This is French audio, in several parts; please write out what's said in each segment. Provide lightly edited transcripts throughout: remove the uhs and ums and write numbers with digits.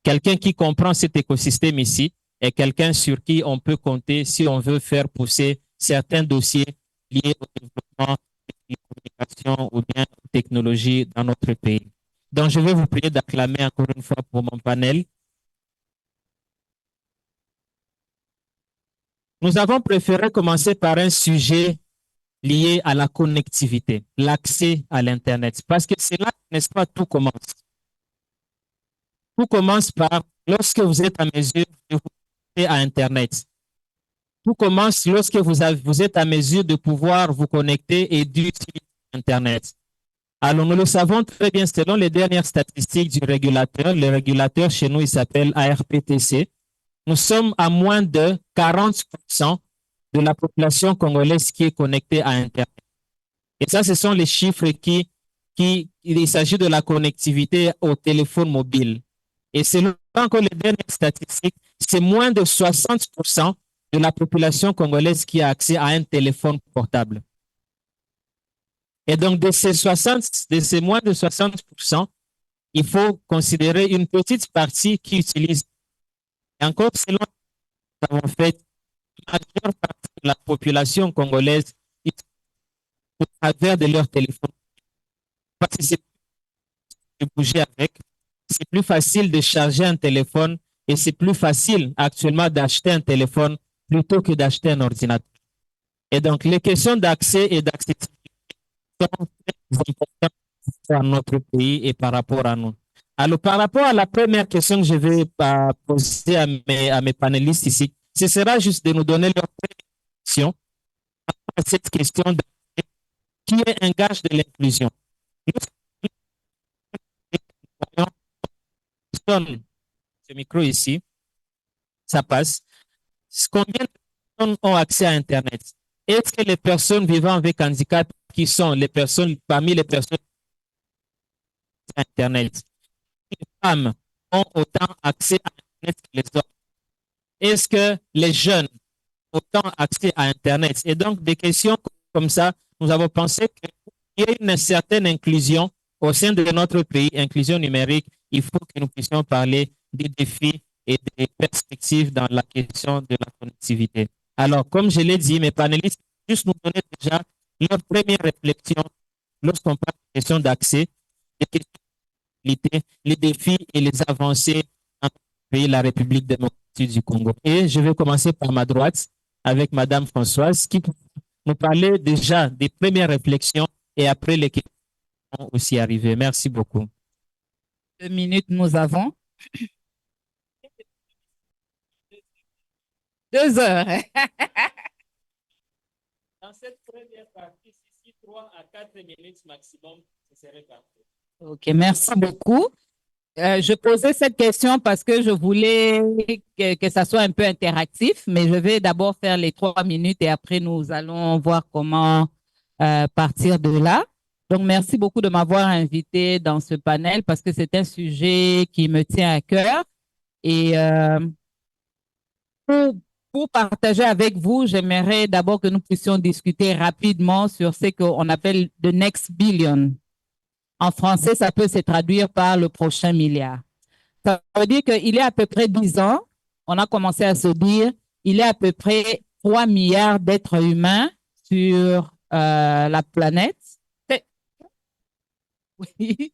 quelqu'un qui comprend cet écosystème ici est quelqu'un sur qui on peut compter si on veut faire pousser certains dossiers liés au développement des communications ou bien aux technologies dans notre pays. Donc, je vais vous prier d'acclamer encore une fois pour mon panel. Nous avons préféré commencer par un sujet lié à la connectivité, l'accès à l'Internet, parce que c'est là, n'est-ce pas, tout commence. Tout commence par lorsque vous êtes à mesure de vous connecter à Internet. Tout commence lorsque vous êtes à mesure de pouvoir vous connecter et d'utiliser Internet. Alors, nous le savons très bien, selon les dernières statistiques du régulateur, le régulateur chez nous, il s'appelle ARPTC, nous sommes à moins de 40% de la population congolaise qui est connectée à Internet. Et ça, ce sont les chiffres il s'agit de la connectivité au téléphone mobile. Et selon encore les dernières statistiques, c'est moins de 60% de la population congolaise qui a accès à un téléphone portable. Et donc, de ces moins de 60%, il faut considérer une petite partie qui utilise. Et encore, selon ce que nous avons fait, la majeure partie de la population congolaise au travers de leur téléphone. Parce que c'est de bouger avec, c'est plus facile de charger un téléphone et c'est plus facile actuellement d'acheter un téléphone plutôt que d'acheter un ordinateur. Et donc, les questions d'accès et d'accessibilité sont très importantes pour notre pays et par rapport à nous. Alors, par rapport à la première question que je vais poser à mes panélistes ici, ce sera juste de nous donner leur question à cette question qui est un gage de l'inclusion. Ce micro ici, ça passe. Combien de personnes ont accès à Internet? Est-ce que les personnes vivant avec handicap qui sont les personnes, parmi les personnes à Internet, les femmes ont autant accès à Internet que les autres? Est-ce que les jeunes ont autant accès à Internet? Et donc, des questions comme ça, nous avons pensé qu'il y ait une certaine inclusion au sein de notre pays, inclusion numérique. Il faut que nous puissions parler des défis et des perspectives dans la question de la connectivité. Alors, comme je l'ai dit, mes panélistes, juste nous donner déjà leur première réflexion lorsqu'on parle de questions d'accès, des questions, les défis et les avancées dans le pays, la République démocratique du Congo. Et je vais commencer par ma droite avec Madame Françoise qui nous parlait déjà des premières réflexions et après les questions aussi arriver. Merci beaucoup. 2 minutes, nous avons. 2 heures. Dans cette première partie, si 3 à 4 minutes maximum, ce serait parfait. OK, merci beaucoup. Je posais cette question parce que je voulais que ça soit un peu interactif, mais je vais d'abord faire les 3 minutes et après nous allons voir comment partir de là. Donc, merci beaucoup de m'avoir invité dans ce panel parce que c'est un sujet qui me tient à cœur. Et pour partager avec vous, j'aimerais d'abord que nous puissions discuter rapidement sur ce qu'on appelle the next billion. En français, ça peut se traduire par le prochain milliard. Ça veut dire qu'il y a à peu près 10 ans, on a commencé à se dire il y a à peu près 3 milliards d'êtres humains sur la planète. Oui.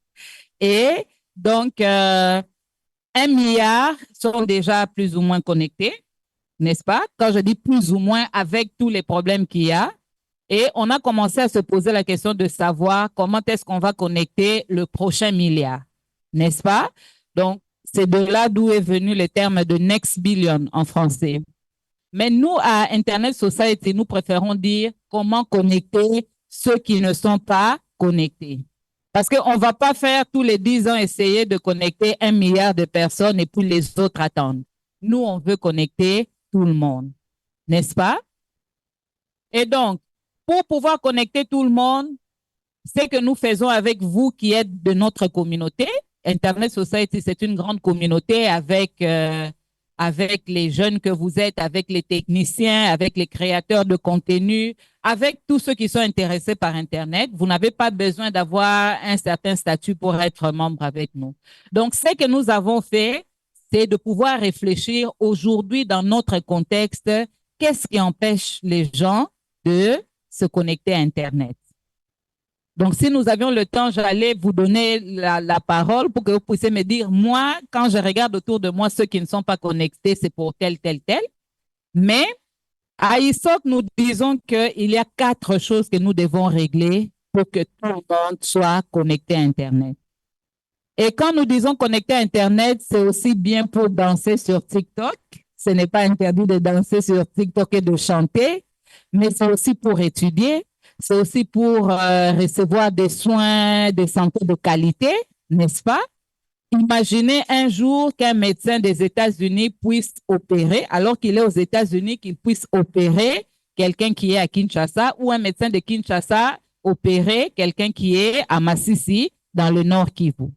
Et donc, 1 milliard sont déjà plus ou moins connectés, n'est-ce pas? Quand je dis plus ou moins avec tous les problèmes qu'il y a, et on a commencé à se poser la question de savoir comment est-ce qu'on va connecter le prochain milliard, n'est-ce pas? Donc, c'est de là d'où est venu le terme de next billion en français. Mais nous, à Internet Society, nous préférons dire comment connecter ceux qui ne sont pas connectés. Parce qu'on ne va pas faire tous les 10 ans essayer de connecter 1 milliard de personnes et puis les autres attendent. Nous, on veut connecter tout le monde, n'est-ce pas? Et donc, pour pouvoir connecter tout le monde, ce que nous faisons avec vous qui êtes de notre communauté, Internet Society, c'est une grande communauté avec les jeunes que vous êtes, avec les techniciens, avec les créateurs de contenu, avec tous ceux qui sont intéressés par Internet, vous n'avez pas besoin d'avoir un certain statut pour être membre avec nous. Donc, ce que nous avons fait, c'est de pouvoir réfléchir aujourd'hui dans notre contexte, qu'est-ce qui empêche les gens de se connecter à Internet. Donc, si nous avions le temps, j'allais vous donner la parole pour que vous puissiez me dire, moi, quand je regarde autour de moi, ceux qui ne sont pas connectés, c'est pour tel, tel, tel. Mais à ISOC, nous disons qu'il y a 4 choses que nous devons régler pour que tout le monde soit connecté à Internet. Et quand nous disons connecté à Internet, c'est aussi bien pour danser sur TikTok. Ce n'est pas interdit de danser sur TikTok et de chanter, mais c'est aussi pour étudier, c'est aussi pour recevoir des soins de santé de qualité, n'est-ce pas? Imaginez un jour qu'un médecin des États-Unis puisse opérer, alors qu'il est aux États-Unis, qu'il puisse opérer quelqu'un qui est à Kinshasa, ou un médecin de Kinshasa opérer quelqu'un qui est à Massissi, dans le Nord Kivu.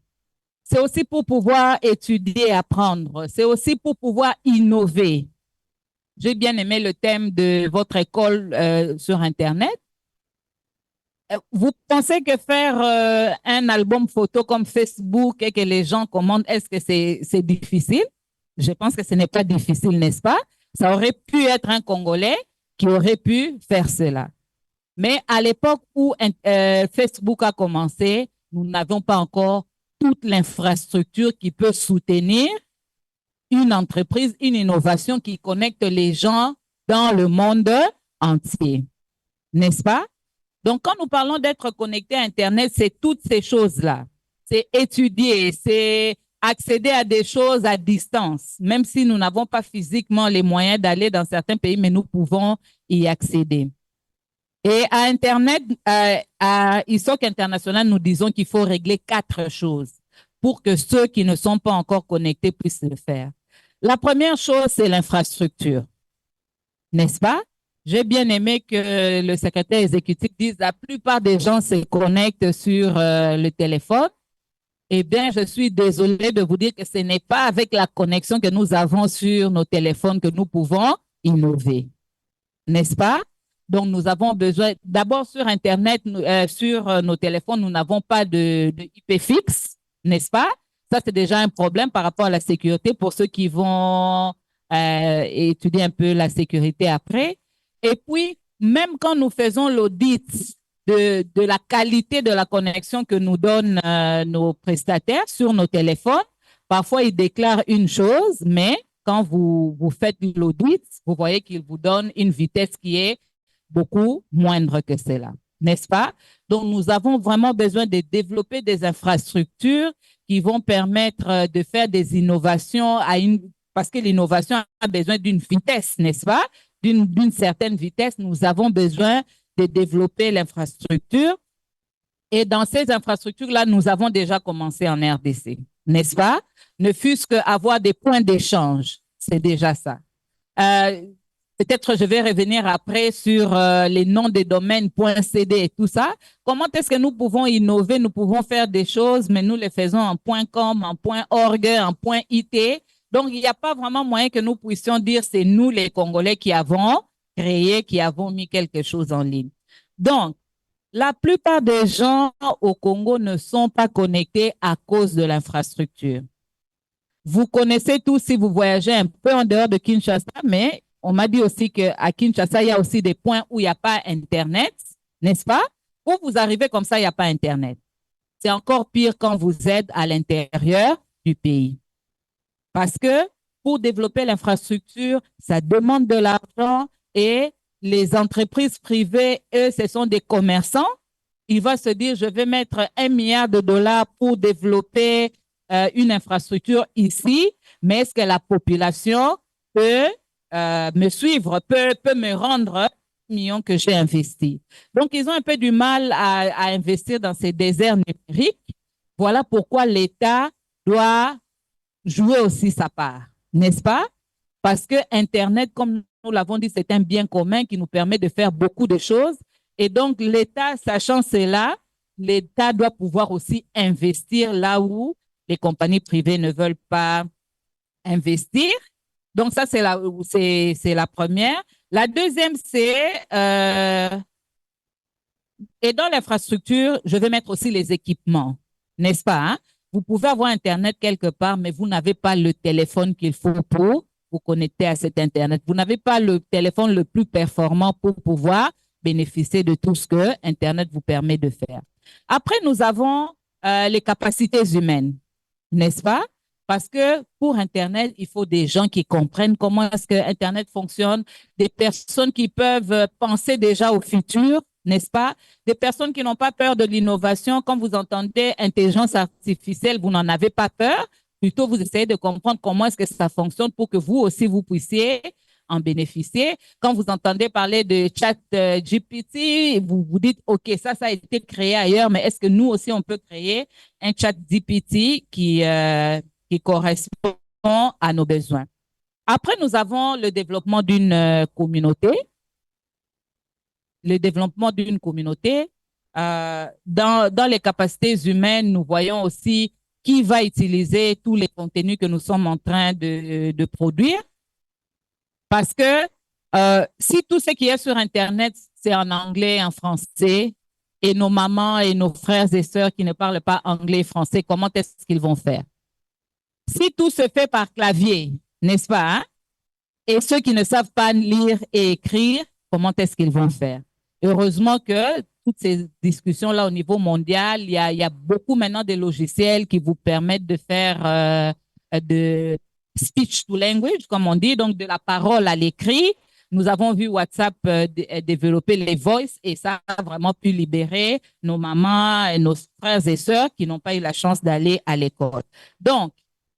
C'est aussi pour pouvoir étudier et apprendre. C'est aussi pour pouvoir innover. J'ai bien aimé le thème de votre école sur Internet. Vous pensez que faire un album photo comme Facebook et que les gens commandent, est-ce que c'est difficile? Je pense que ce n'est pas difficile, n'est-ce pas? Ça aurait pu être un Congolais qui aurait pu faire cela. Mais à l'époque où Facebook a commencé, nous n'avions pas encore toute l'infrastructure qui peut soutenir une entreprise, une innovation qui connecte les gens dans le monde entier. N'est-ce pas? Donc, quand nous parlons d'être connecté à Internet, c'est toutes ces choses-là. C'est étudier, c'est accéder à des choses à distance, même si nous n'avons pas physiquement les moyens d'aller dans certains pays, mais nous pouvons y accéder. Et à Internet, à ISOC International, nous disons qu'il faut régler 4 choses pour que ceux qui ne sont pas encore connectés puissent le faire. La première chose, c'est l'infrastructure, n'est-ce pas? J'ai bien aimé que le secrétaire exécutif dise que la plupart des gens se connectent sur le téléphone. Eh bien, je suis désolée de vous dire que ce n'est pas avec la connexion que nous avons sur nos téléphones que nous pouvons innover, n'est-ce pas? Donc, nous avons besoin, d'abord sur Internet, sur nos téléphones, nous n'avons pas de IP fixe, n'est-ce pas? Ça, c'est déjà un problème par rapport à la sécurité pour ceux qui vont étudier un peu la sécurité après. Et puis, même quand nous faisons l'audit de la qualité de la connexion que nous donnent nos prestataires sur nos téléphones, parfois ils déclarent une chose, mais quand vous faites l'audit, vous voyez qu'ils vous donnent une vitesse qui est beaucoup moindre que cela, n'est-ce pas? Donc, nous avons vraiment besoin de développer des infrastructures qui vont permettre de faire des innovations parce que l'innovation a besoin d'une vitesse, n'est-ce pas? D'une certaine vitesse, nous avons besoin de développer l'infrastructure. Et dans ces infrastructures-là, nous avons déjà commencé en RDC, n'est-ce pas? Ne fût-ce qu'avoir des points d'échange, c'est déjà ça. Peut-être je vais revenir après sur les noms des domaines .cd et tout ça. Comment est-ce que nous pouvons innover? Nous pouvons faire des choses, mais nous les faisons en .com, en .org, en .it. Donc, il n'y a pas vraiment moyen que nous puissions dire c'est nous les Congolais qui avons créé, qui avons mis quelque chose en ligne. Donc, la plupart des gens au Congo ne sont pas connectés à cause de l'infrastructure. Vous connaissez tous si vous voyagez un peu en dehors de Kinshasa, mais on m'a dit aussi qu'à Kinshasa, il y a aussi des points où il n'y a pas Internet, n'est-ce pas? Où vous arrivez comme ça, il n'y a pas Internet. C'est encore pire quand vous êtes à l'intérieur du pays. Parce que pour développer l'infrastructure, ça demande de l'argent et les entreprises privées, eux, ce sont des commerçants. Ils vont se dire, je vais mettre $1 milliard pour développer une infrastructure ici, mais est-ce que la population peut me suivre, peut me rendre $1 million que j'ai investi? Donc, ils ont un peu du mal à investir dans ces déserts numériques. Voilà pourquoi l'État doit jouer aussi sa part, n'est-ce pas? Parce que Internet, comme nous l'avons dit, c'est un bien commun qui nous permet de faire beaucoup de choses. Et donc, l'État, sachant cela, l'État doit pouvoir aussi investir là où les compagnies privées ne veulent pas investir. Donc, ça, c'est la première. La deuxième, c'est Et dans l'infrastructure, je vais mettre aussi les équipements, n'est-ce pas? Hein? Vous pouvez avoir Internet quelque part, mais vous n'avez pas le téléphone qu'il faut pour vous connecter à cet Internet. Vous n'avez pas le téléphone le plus performant pour pouvoir bénéficier de tout ce que Internet vous permet de faire. Après, nous avons les capacités humaines, n'est-ce pas? Parce que pour Internet, il faut des gens qui comprennent comment est-ce que Internet fonctionne, des personnes qui peuvent penser déjà au futur, n'est-ce pas? Des personnes qui n'ont pas peur de l'innovation. Quand vous entendez intelligence artificielle, vous n'en avez pas peur. Plutôt, vous essayez de comprendre comment est-ce que ça fonctionne pour que vous aussi, vous puissiez en bénéficier. Quand vous entendez parler de chat GPT, vous vous dites, OK, ça a été créé ailleurs, mais est-ce que nous aussi, on peut créer un chat GPT qui correspond à nos besoins? Après, nous avons le développement d'une communauté. Le développement d'une communauté. Dans les capacités humaines, nous voyons aussi qui va utiliser tous les contenus que nous sommes en train de produire. Parce que si tout ce qui est sur Internet, c'est en anglais, en français, et nos mamans et nos frères et sœurs qui ne parlent pas anglais et français, comment est-ce qu'ils vont faire? Si tout se fait par clavier, n'est-ce pas? Hein? Et ceux qui ne savent pas lire et écrire, comment est-ce qu'ils vont faire? Heureusement que toutes ces discussions-là au niveau mondial, il y a beaucoup maintenant de logiciels qui vous permettent de faire de speech to language, comme on dit, donc de la parole à l'écrit. Nous avons vu WhatsApp développer les voices et ça a vraiment pu libérer nos mamans et nos frères et sœurs qui n'ont pas eu la chance d'aller à l'école. Donc,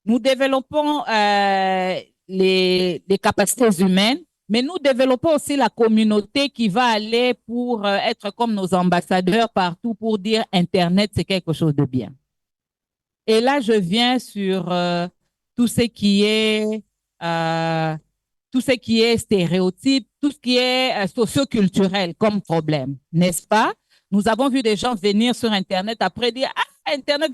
nous développons les capacités humaines, mais nous développons aussi la communauté qui va aller pour être comme nos ambassadeurs partout pour dire Internet, c'est quelque chose de bien. Et là, je viens sur tout ce qui est stéréotype, tout ce qui est socioculturel comme problème, n'est-ce pas? Nous avons vu des gens venir sur Internet après dire ah, Internet,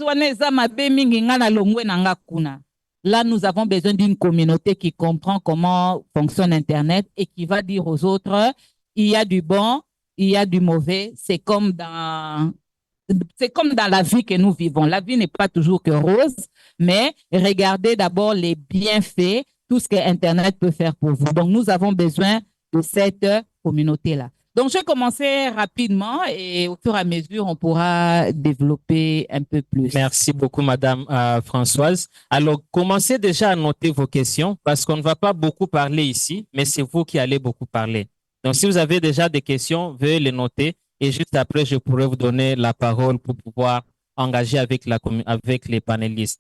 là, nous avons besoin d'une communauté qui comprend comment fonctionne Internet et qui va dire aux autres, il y a du bon, il y a du mauvais. C'est comme dans la vie que nous vivons. La vie n'est pas toujours que rose, mais regardez d'abord les bienfaits, tout ce que Internet peut faire pour vous. Donc, nous avons besoin de cette communauté-là. Donc, je vais commencer rapidement et au fur et à mesure, on pourra développer un peu plus. Merci beaucoup, Madame Françoise. Alors, commencez déjà à noter vos questions parce qu'on ne va pas beaucoup parler ici, mais c'est vous qui allez beaucoup parler. Donc, si vous avez déjà des questions, veuillez les noter et juste après, je pourrai vous donner la parole pour pouvoir engager avec les panélistes.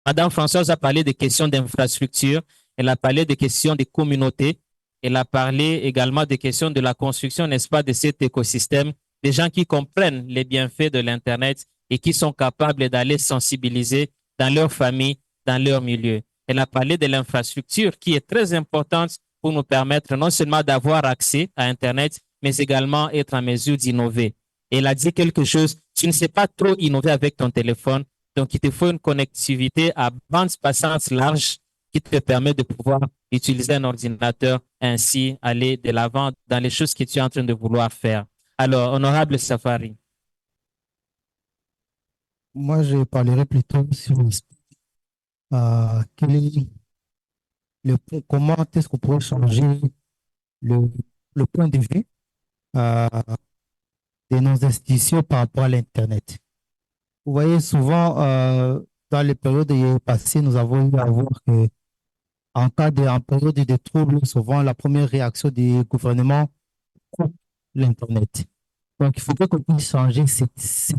Madame Françoise a parlé des questions d'infrastructure, elle a parlé des questions de communauté, elle a parlé également des questions de la construction, n'est-ce pas, de cet écosystème, des gens qui comprennent les bienfaits de l'Internet et qui sont capables d'aller sensibiliser dans leur famille, dans leur milieu. Elle a parlé de l'infrastructure qui est très importante pour nous permettre non seulement d'avoir accès à Internet, mais également être en mesure d'innover. Elle a dit quelque chose, tu ne sais pas trop innover avec ton téléphone, donc il te faut une connectivité à bande passante large qui te permet de pouvoir utiliser un ordinateur, ainsi aller de l'avant dans les choses que tu es en train de vouloir faire. Alors, honorable Safari. Moi, je parlerai plutôt sur quel est comment est-ce qu'on pourrait changer le, le point de vue euh, de nos institutions par rapport à l'Internet. Vous voyez, souvent, dans les périodes passées, nous avons eu à voir que en période de troubles, souvent, la première réaction du gouvernement coupe l'Internet. Donc, il faudrait qu'on puisse changer cette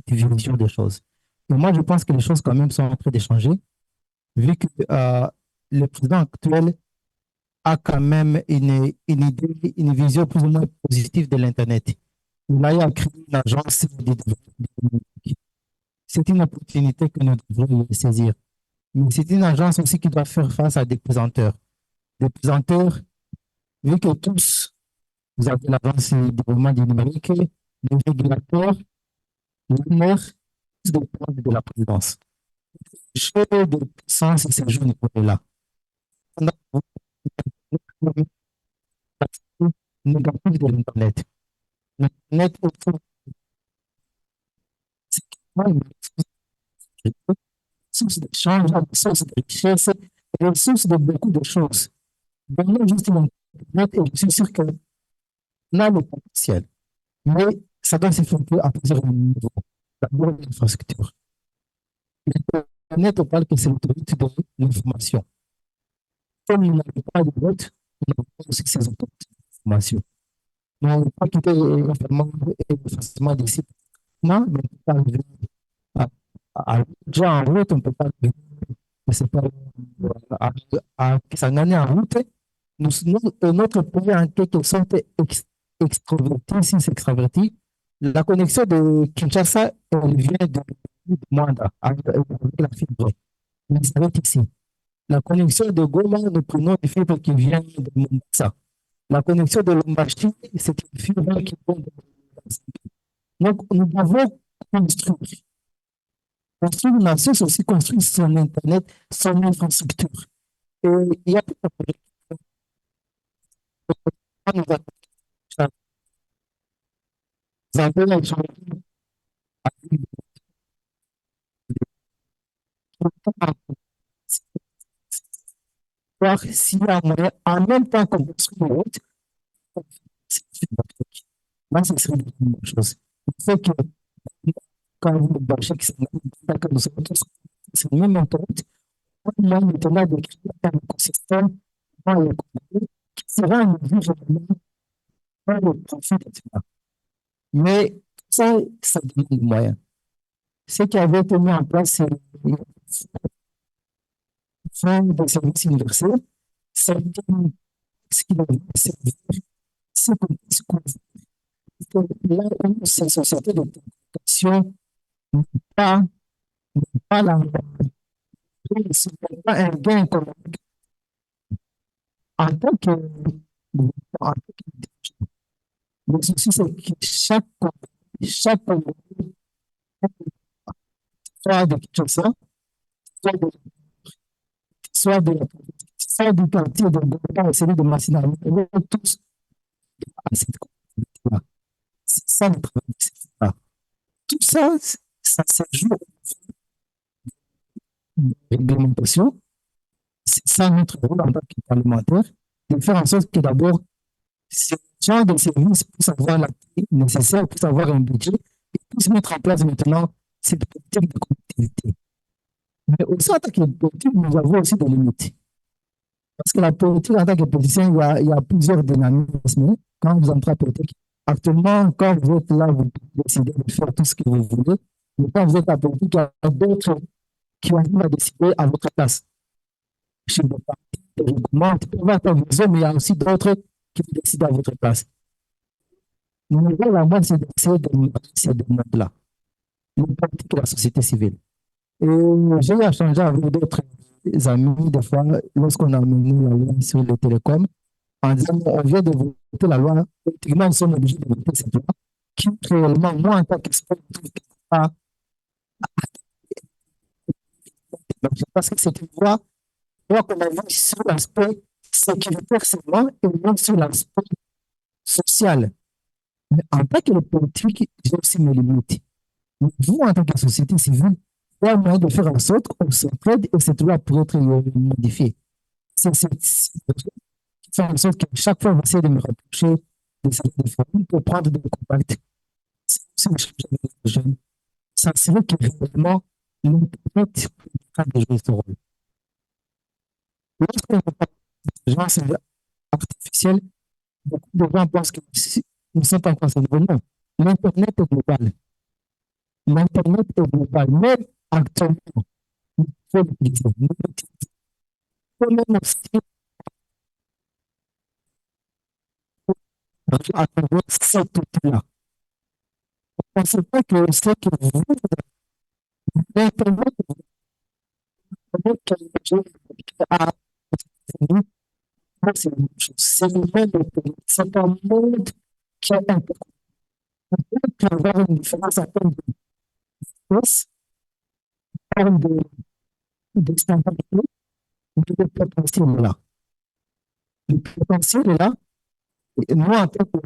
vision des choses. Et moi, je pense que les choses, quand même, sont en train de changer, vu que le président actuel a quand même une idée, une vision plus ou moins positive de l'Internet. Il a créé une agence de développement économique. C'est une opportunité que nous devons saisir. Mais c'est une agence aussi qui doit faire face à des pesanteurs. Des pesanteurs, vu que tous, vous avez l'agence de développement du numérique, les régulateurs, les maires, tous dépendent de la présidence. Le jeu de puissance et ces jeux ne pas là. On a négatif de l'Internet. L'Internet, source d'échange, source de richesse, source de beaucoup de choses. Maintenant, juste l'Internet, et je suis sûr qu'on a le potentiel, mais ça doit s'effectuer à plusieurs niveaux. D'abord, l'infrastructure. L'Internet, on parle que c'est l'autorité de l'information. Comme on n'a pas de vote, on n'a pas aussi ces autorités d'information. Mais on ne peut pas quitter l'effacement des sites. Non, mais on ne peut pas arriver déjà en route, on ne peut pas arriver, je sais pas, à Kisangani en route. Notre pays en quelque sorte extroverti, si c'est extraverti. La connexion de Kinshasa, elle vient de Mwanda, avec la fibre. Mais ça va être ici. La connexion de Goma, nous prenons des fibres qui viennent de Mombasa. La connexion de Lombashi, c'est une fibre qui vient de Mombasa. Donc, nous devons construire. Construire une nation, c'est aussi construire son Internet, son infrastructure. Et il y a tout à fait. Voir s'il y a moyen, en même temps qu'on construit une route, moi, ce serait une bonne chose. Il faut que quand vous bâchez que nous sommes tous sur le même internet, moi, maintenant, de créer un écosystème dans le contenu qui sera un environnement pour le profit de tout le monde. Mais ça demande des moyens. Ce qui avait été mis en place, c'est le fonds de services universels. C'est ce qui va servir, c'est qu'on puisse couvrir là où ces sociétés de communication n'ont pas, pas la pas un gain économique en tant que en tant que le souci, c'est que chaque soit de Kinshasa, soit de soit de soit du quartier de Goma et celui de Massina, on est tous à cette communauté-là. C'est ça le travail de ces gens-là. Tout ça, ça se joue de réglementation. C'est ça notre rôle en tant que parlementaire, de faire en sorte que d'abord, ce genre de services puissent avoir la clé nécessaire, puissent avoir un budget et puissent mettre en place maintenant cette politique de connectivité. Mais aussi en tant que politique, nous avons aussi des limites. Parce que la politique, en tant que politicien, il y a plusieurs dynamismes. Quand vous entrez en politique, actuellement, quand vous êtes là, vous décidez de faire tout ce que vous voulez. Mais quand vous êtes en politique, il y a d'autres qui arrivent à décider à votre place. Chez les partis, les règlements, tu peux avoir ta vision, mais il y a aussi d'autres qui décident à votre place. Le rôle à moi, c'est d'essayer de marier ces deux mondes-là, le politique et la société civile. Et j'ai échangé avec d'autres amis, des fois, lorsqu'on a mené la loi sur les télécoms, en disant on vient de voter la loi, politiquement, nous sommes obligés de voter cette loi, qui réellement, moi, en tant qu'expert, je trouve pas. Parce que c'est une loi qu'on a vu sur l'aspect sécuritaire seulement et non sur l'aspect social. Mais en tant que politique, j'ai aussi mes limites. Mais vous, en tant que société civile, il y a moyen de faire en sorte qu'on s'entraide et cette loi pourrait être modifiée. C'est faire en sorte que chaque fois, j'essaie de me rapprocher de certaines familles pour prendre des contacts. C'est aussi échanger avec les jeunes. Ça serait que réellement, l'Internet peut de jouer ce rôle. Lorsqu'on parle d'intelligence artificielle, beaucoup de gens pensent que nous sommes pas encore à ce niveau. Non. L'Internet est global. L'Internet est global. Même actuellement, il faut l'utiliser. Il faut même aussi à travers cet outil-là. On ne sait pas que ce que vous, l'Internet, c'est une chose. C'est le monde, c'est un monde qui est important. On peut avoir une différence en termes de vitesse, en termes de stabilité, mais le potentiel est là. Le potentiel est là. Et moi, en tant que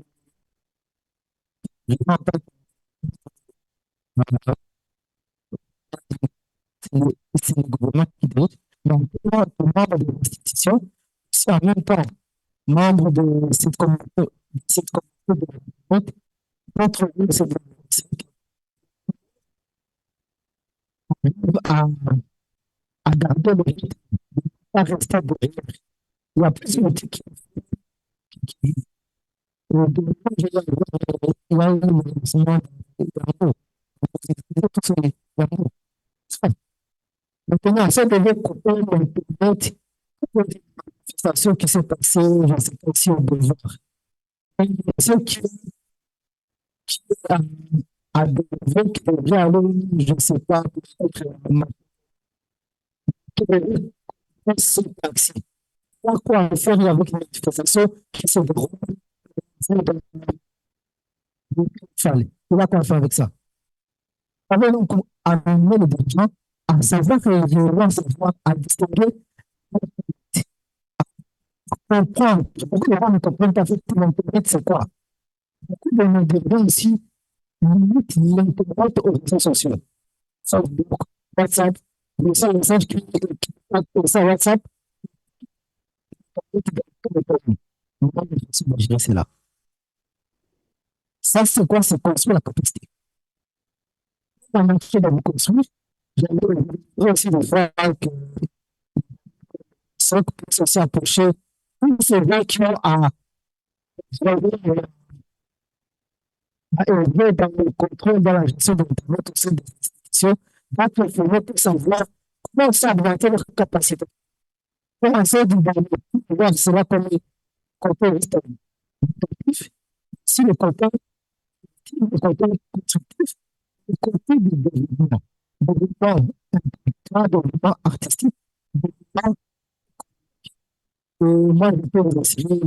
c'est le gouvernement qui dirige, mais on peut être membre de l'institution, c'est en même temps membre de cette communauté de vote, contrôler cette démocratie à garder le rythme, à rester derrière. Il y a plusieurs trucs qui il y a eu le lancement d'amour. Maintenant, ça devait couper l'Internet, toutes les manifestations qui s'est passées, je ne sais pas si on peut voir. Ceux qui a des gens qui devraient aller, je ne sais pas, peut-être, qui devraient se taxer. Quoi faire avec une manifestation qui se déroule il va quoi faire avec ça? Alors, donc, amener les dirigeants à savoir réellement savoir à distinguer, à comprendre. Beaucoup de gens ne comprennent pas que l'Internet, c'est quoi? Beaucoup de nos dirigeants ici limitent l'Internet aux réseaux sociaux. Facebook, WhatsApp, les seuls messages qui sont sur WhatsApp, c'est là. Ça, c'est quoi? C'est construire la capacité. On a fait de vous construire. J'aimerais aussi de voir que ça peut aussi approcher tous ces gens qui ont à élever dans le contrôle, dans la gestion de l'Internet au sein des institutions. Donc, il faut pour savoir comment ça augmenter leur capacité. Pour essayer de voir cela comme un contexte éducatif, si le contexte constructif, le côté du développement intellectuel, développement artistique, développement. Moi, je peux vous essayer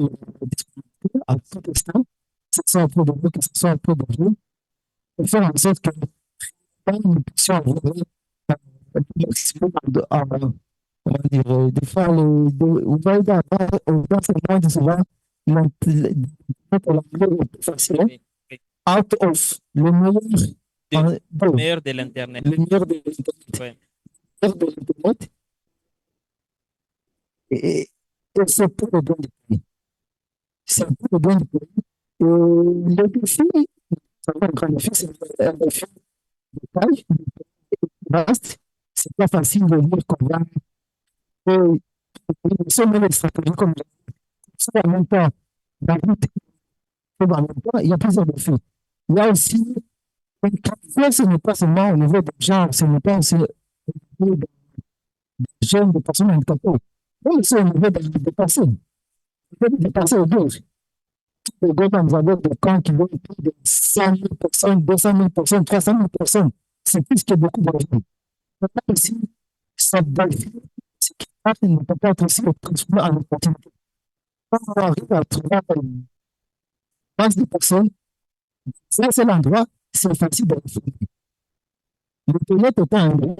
à tout instant, que ce soit un peu de vous, que ce soit un peu de vous, pour faire en sorte que nous puissions avoir le maximum comment dire, de faire vous voyez, dans ce monde, c'est souvent le plus facile, Oui, oui. out of le meilleur De l'Internet. le meilleur de l'Internet. Ouais. Le meilleur de l'Internet. Et c'est pour le bien du pays. C'est pour le bien du pays. Et le défi, ça va un grand défi, c'est un défi de taille, vaste. C'est pas facile de dire qu'on va sommet des stratégies comme ça en même temps. Dans en même temps, il y a plusieurs défis. Il y a aussi, ce n'est pas seulement au niveau des gens, ce n'est pas aussi au niveau des jeunes, des personnes handicapées, mais aussi au niveau des personnes. Des personnes autres. Les gars, nous avons des camps qui vont plus de 100 000 personnes, 200 000 personnes, 300 000 personnes. C'est plus que beaucoup de gens. Maintenant aussi, ça défi, c'est qu'il ne peut pas être aussi transformé en opportunité. Quand on arrive à trouver une masse de personnes, ça, c'est l'endroit, c'est facile de réformer. L'Internet étant un endroit,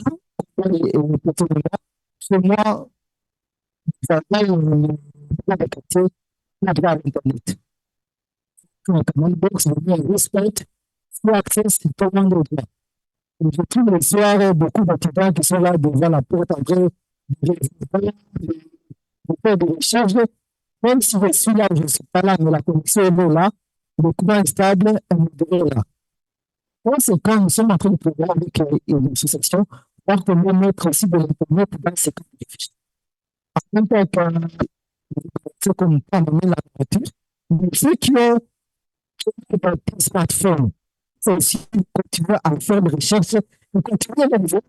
chez moi, ça va dans les quartiers, on a droit à l'Internet. Quand on boxe, on a respect, full access, tout le monde est droit. Je trouve les soirs beaucoup d'étudiants qui sont là devant la porte en train de faire des recherches. Même si je suis là, je ne suis pas là, mais la connexion est là, le courant est stable, elle est là. C'est quand nous sommes en train de programmer avec une association, voir comment mettre aussi de l'Internet dans ces cas de fichiers. En même temps que comme pas nommer la nourriture, mais ceux qui ont des smartphones, c'est aussi continuer à faire des recherches et continuer à les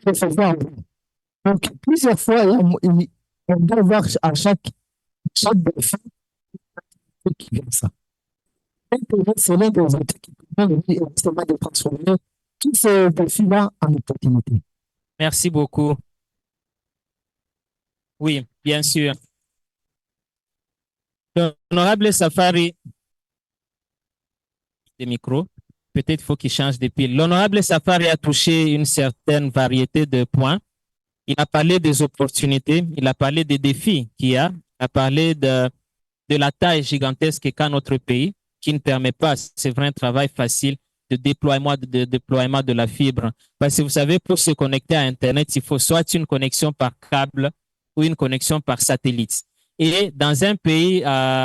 recevoir. Donc, plusieurs fois, on doit voir à chaque défi qui vient ça. L'Internet, c'est l'un des outils qui permet justement de transformer tous ces défis-là en opportunités. Merci beaucoup. Oui, bien sûr. L'honorable Safari, des micros, peut-être faut qu'il change de pile. L'honorable Safari a touché une certaine variété de points. Il a parlé des opportunités, il a parlé des défis qu'il y a, il a parlé de la taille gigantesque qu'a notre pays, qui ne permet pas, c'est vrai, un travail facile déploiement de la fibre. Parce que vous savez, pour se connecter à Internet, il faut soit une connexion par câble ou une connexion par satellite. Et dans un pays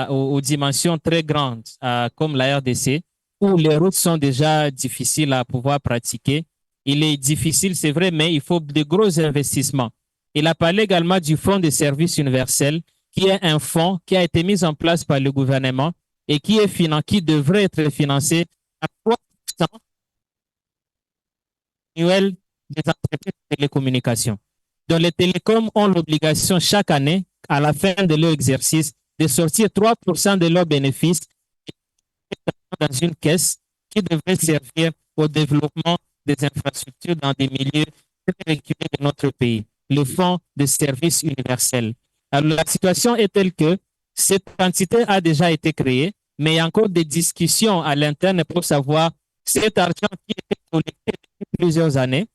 aux dimensions très grandes, comme la RDC, où les routes sont déjà difficiles à pouvoir pratiquer, il est difficile, c'est vrai, mais il faut de gros investissements. Il a parlé également du Fonds de services universels, qui est un fonds qui a été mis en place par le gouvernement et qui devrait être financé à 3% annuel des entreprises de télécommunications. Donc, les télécoms ont l'obligation chaque année, à la fin de leur exercice, de sortir 3% de leurs bénéfices dans une caisse qui devrait servir au développement des infrastructures dans des milieux très reculés de notre pays, le Fonds de services universels. Alors, la situation est telle que cette quantité a déjà été créée, mais il y a encore des discussions à l'interne pour savoir cet argent qui a été collecté depuis plusieurs années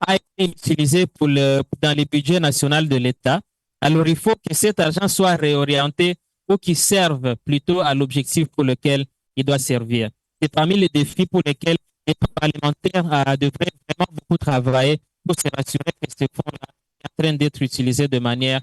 a été utilisé dans le budget national de l'État. Alors, il faut que cet argent soit réorienté ou qu'il serve plutôt à l'objectif pour lequel il doit servir. C'est parmi les défis pour lesquels les parlementaires devraient vraiment beaucoup travailler pour se rassurer que ce fonds-là est en train d'être utilisé de manière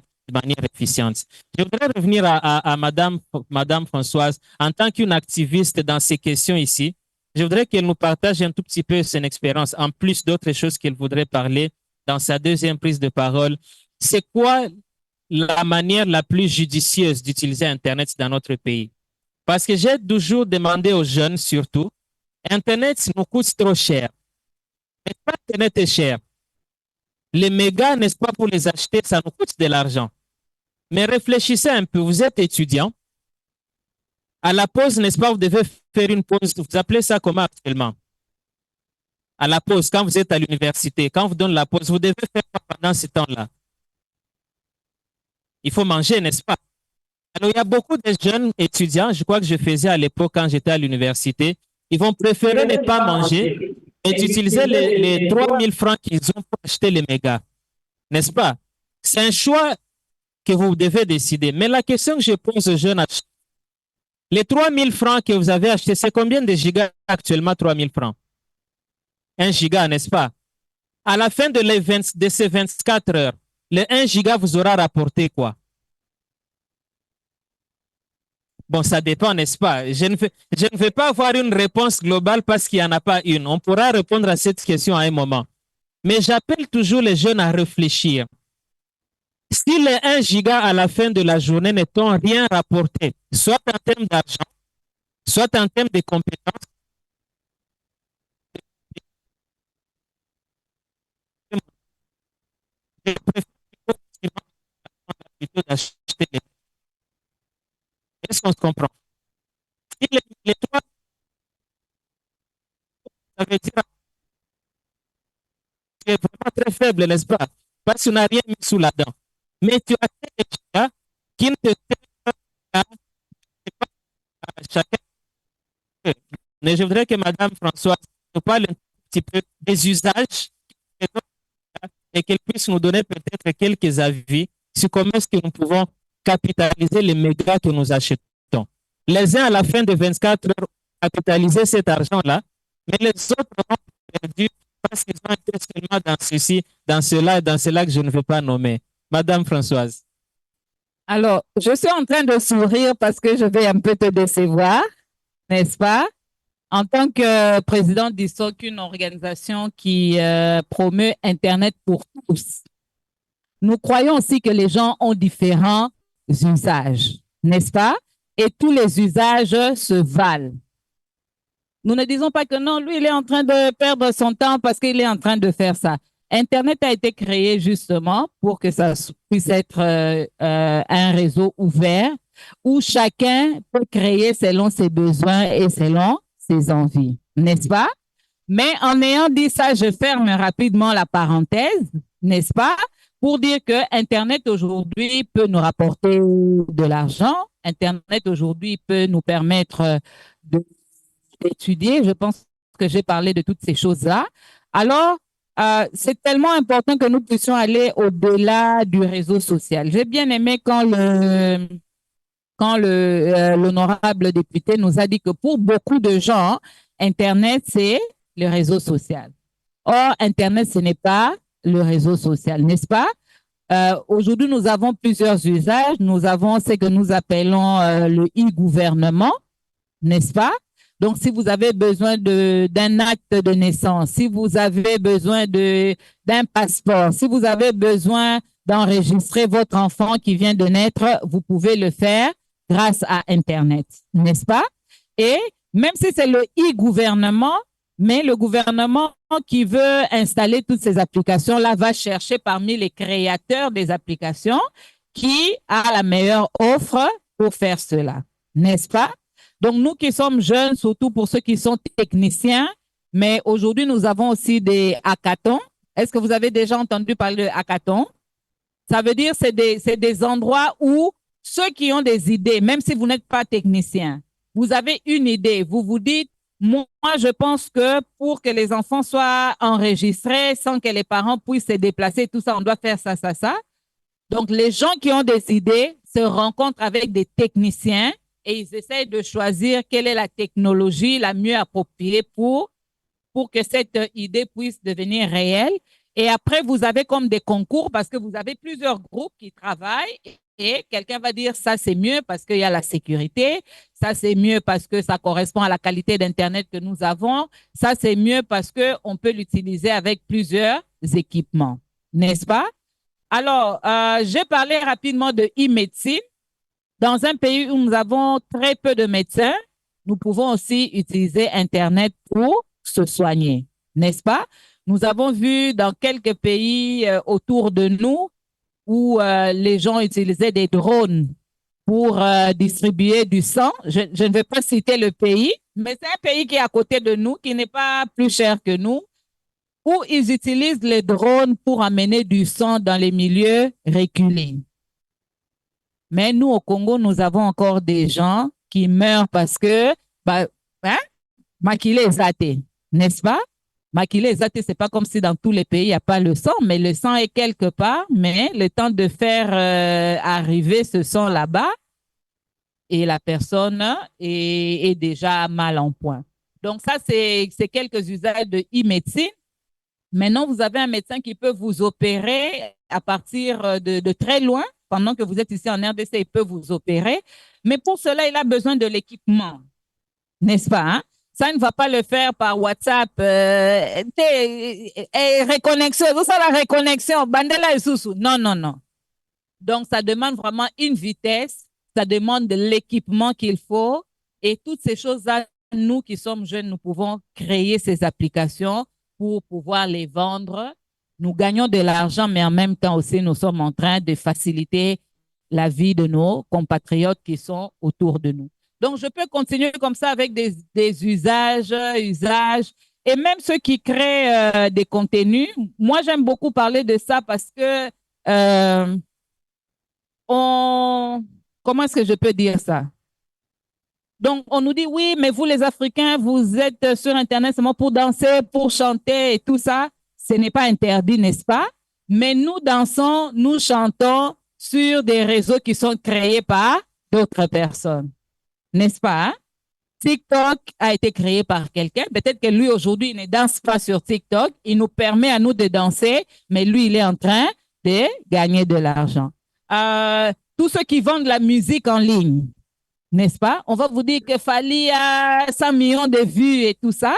efficiente. Je voudrais revenir à Madame Françoise. En tant qu'une activiste dans ces questions ici, je voudrais qu'elle nous partage un tout petit peu son expérience, en plus d'autres choses qu'elle voudrait parler dans sa deuxième prise de parole. C'est quoi la manière la plus judicieuse d'utiliser Internet dans notre pays? Parce que j'ai toujours demandé aux jeunes, surtout, Internet nous coûte trop cher. Mais pas Internet est cher. Les mégas, n'est-ce pas, pour les acheter, ça nous coûte de l'argent. Mais réfléchissez un peu, vous êtes étudiant. À la pause, n'est-ce pas, vous devez faire une pause. Vous appelez ça comment actuellement? À la pause, quand vous êtes à l'université, quand on vous donne la pause, vous devez faire quoi pendant ce temps-là? Il faut manger, n'est-ce pas? Alors, il y a beaucoup de jeunes étudiants, je crois que je faisais à l'époque quand j'étais à l'université, ils vont préférer ne pas manger et d'utiliser les 3 000 francs qu'ils ont pour acheter les mégas. N'est-ce pas? C'est un choix que vous devez décider. Mais la question que je pose aux jeunes, les 3 000 francs que vous avez achetés, c'est combien de gigas actuellement 3 000 francs? 1 giga, n'est-ce pas? À la fin de ces 24 heures, le 1 giga vous aura rapporté quoi? Bon, ça dépend, n'est-ce pas? Je ne vais pas avoir une réponse globale parce qu'il n'y en a pas une. On pourra répondre à cette question à un moment. Mais j'appelle toujours les jeunes à réfléchir. Si les 1 giga à la fin de la journée ne t'ont rien rapporté, soit en termes d'argent, soit en termes de compétences, je préfère plutôt d'acheter les. Est-ce qu'on se comprend? Si les 3, ça veut dire que c'est vraiment très faible, n'est-ce pas? Parce qu'on n'a rien mis sous la dent. Mais tu as des gigas qui ne te servent pas à chacun. Mais je voudrais que Madame Françoise nous parle un petit peu des usages et qu'elle puisse nous donner peut-être quelques avis sur comment est-ce que nous pouvons capitaliser les mégas que nous achetons. Les uns, à la fin de 24 heures, ont capitalisé cet argent-là, mais les autres ont perdu parce qu'ils ont été seulement dans ceci, dans cela et dans cela que je ne veux pas nommer. Madame Françoise. Alors, je suis en train de sourire parce que je vais un peu te décevoir, n'est-ce pas? En tant que présidente d'ISOC, une organisation qui promeut Internet pour tous, nous croyons aussi que les gens ont différents usages, n'est-ce pas? Et tous les usages se valent. Nous ne disons pas que non, lui, il est en train de perdre son temps parce qu'il est en train de faire ça. Internet a été créé justement pour que ça puisse être un réseau ouvert où chacun peut créer selon ses besoins et selon ses envies, n'est-ce pas? Mais en ayant dit ça, je ferme rapidement la parenthèse, n'est-ce pas? Pour dire que Internet aujourd'hui peut nous rapporter de l'argent. Internet aujourd'hui peut nous permettre d'étudier. Je pense que j'ai parlé de toutes ces choses-là. Alors, c'est tellement important que nous puissions aller au-delà du réseau social. J'ai bien aimé quand l'honorable député nous a dit que pour beaucoup de gens, Internet, c'est le réseau social. Or, Internet, ce n'est pas le réseau social, n'est-ce pas? Aujourd'hui, nous avons plusieurs usages. Nous avons ce que nous appelons le e-gouvernement, n'est-ce pas? Donc, si vous avez besoin d'un acte de naissance, si vous avez besoin d'un passeport, si vous avez besoin d'enregistrer votre enfant qui vient de naître, vous pouvez le faire grâce à Internet, n'est-ce pas? Et même si c'est le e-gouvernement, mais le gouvernement qui veut installer toutes ces applications-là va chercher parmi les créateurs des applications qui a la meilleure offre pour faire cela, n'est-ce pas? Donc, nous qui sommes jeunes, surtout pour ceux qui sont techniciens, mais aujourd'hui, nous avons aussi des hackathons. Est-ce que vous avez déjà entendu parler de hackathons? Ça veut dire que c'est des endroits où ceux qui ont des idées, même si vous n'êtes pas technicien, vous avez une idée, vous vous dites, moi, je pense que pour que les enfants soient enregistrés sans que les parents puissent se déplacer, tout ça, on doit faire ça, ça, ça. Donc, les gens qui ont des idées se rencontrent avec des techniciens et ils essayent de choisir quelle est la technologie la mieux appropriée pour que cette idée puisse devenir réelle. Et après, vous avez comme des concours parce que vous avez plusieurs groupes qui travaillent et quelqu'un va dire ça c'est mieux parce qu'il y a la sécurité, ça c'est mieux parce que ça correspond à la qualité d'Internet que nous avons, ça c'est mieux parce qu'on peut l'utiliser avec plusieurs équipements, n'est-ce pas? Alors, j'ai parlé rapidement de e-médecine. Dans un pays où nous avons très peu de médecins, nous pouvons aussi utiliser Internet pour se soigner, n'est-ce pas? Nous avons vu dans quelques pays autour de nous où les gens utilisaient des drones pour distribuer du sang. Je ne vais pas citer le pays, mais c'est un pays qui est à côté de nous, qui n'est pas plus cher que nous, où ils utilisent les drones pour amener du sang dans les milieux reculés. Mais nous, au Congo, nous avons encore des gens qui meurent parce que, maquillé zaté, n'est-ce pas? Maquillé zaté, c'est pas comme si dans tous les pays, il n'y a pas le sang, mais le sang est quelque part, mais le temps de faire arriver ce sang là-bas, et la personne est déjà mal en point. Donc ça, c'est quelques usages de e-médecine. Maintenant, vous avez un médecin qui peut vous opérer à partir de très loin. Pendant que vous êtes ici en RDC, il peut vous opérer. Mais pour cela, il a besoin de l'équipement, n'est-ce pas? Hein? Ça, il ne va pas le faire par WhatsApp. Reconnexion, vous savez la reconnexion, Bandela et Soussou. Non, non, non. Donc, ça demande vraiment une vitesse, ça demande de l'équipement qu'il faut. Et toutes ces choses-là, nous qui sommes jeunes, nous pouvons créer ces applications pour pouvoir les vendre. Nous gagnons de l'argent, mais en même temps aussi, nous sommes en train de faciliter la vie de nos compatriotes qui sont autour de nous. Donc, je peux continuer comme ça avec des usages, et même ceux qui créent des contenus. Moi, j'aime beaucoup parler de ça parce que comment est-ce que je peux dire ça? Donc, on nous dit, oui, mais vous, les Africains, vous êtes sur Internet seulement pour danser, pour chanter et tout ça. Ce n'est pas interdit, n'est-ce pas? Mais nous dansons, nous chantons sur des réseaux qui sont créés par d'autres personnes, n'est-ce pas? Hein? TikTok a été créé par quelqu'un. Peut-être que lui, aujourd'hui, il ne danse pas sur TikTok. Il nous permet à nous de danser, mais lui, il est en train de gagner de l'argent. Tous ceux qui vendent la musique en ligne, n'est-ce pas? On va vous dire que Fally a 100 millions de vues et tout ça.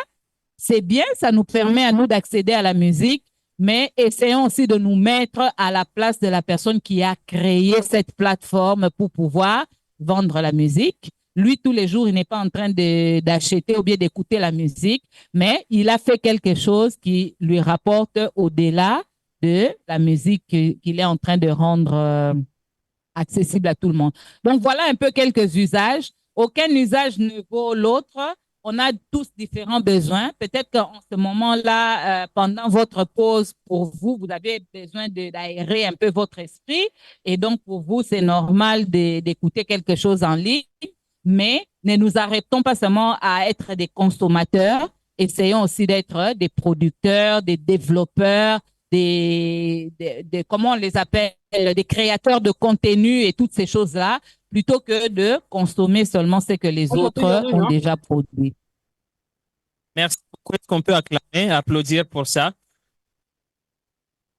C'est bien, ça nous permet à nous d'accéder à la musique, mais essayons aussi de nous mettre à la place de la personne qui a créé cette plateforme pour pouvoir vendre la musique. Lui, tous les jours, il n'est pas en train d'acheter ou bien d'écouter la musique, mais il a fait quelque chose qui lui rapporte au-delà de la musique qu'il est en train de rendre accessible à tout le monde. Donc, voilà un peu quelques usages. Aucun usage ne vaut l'autre. On a tous différents besoins. Peut-être qu'en ce moment-là, pendant votre pause, pour vous, vous avez besoin d'aérer un peu votre esprit. Et donc, pour vous, c'est normal d'écouter quelque chose en ligne. Mais ne nous arrêtons pas seulement à être des consommateurs. Essayons aussi d'être des producteurs, des développeurs, comment on les appelle, des créateurs de contenu et toutes ces choses-là, plutôt que de consommer seulement ce que les autres ont déjà produit. Merci beaucoup. Est-ce qu'on peut acclamer, applaudir pour ça?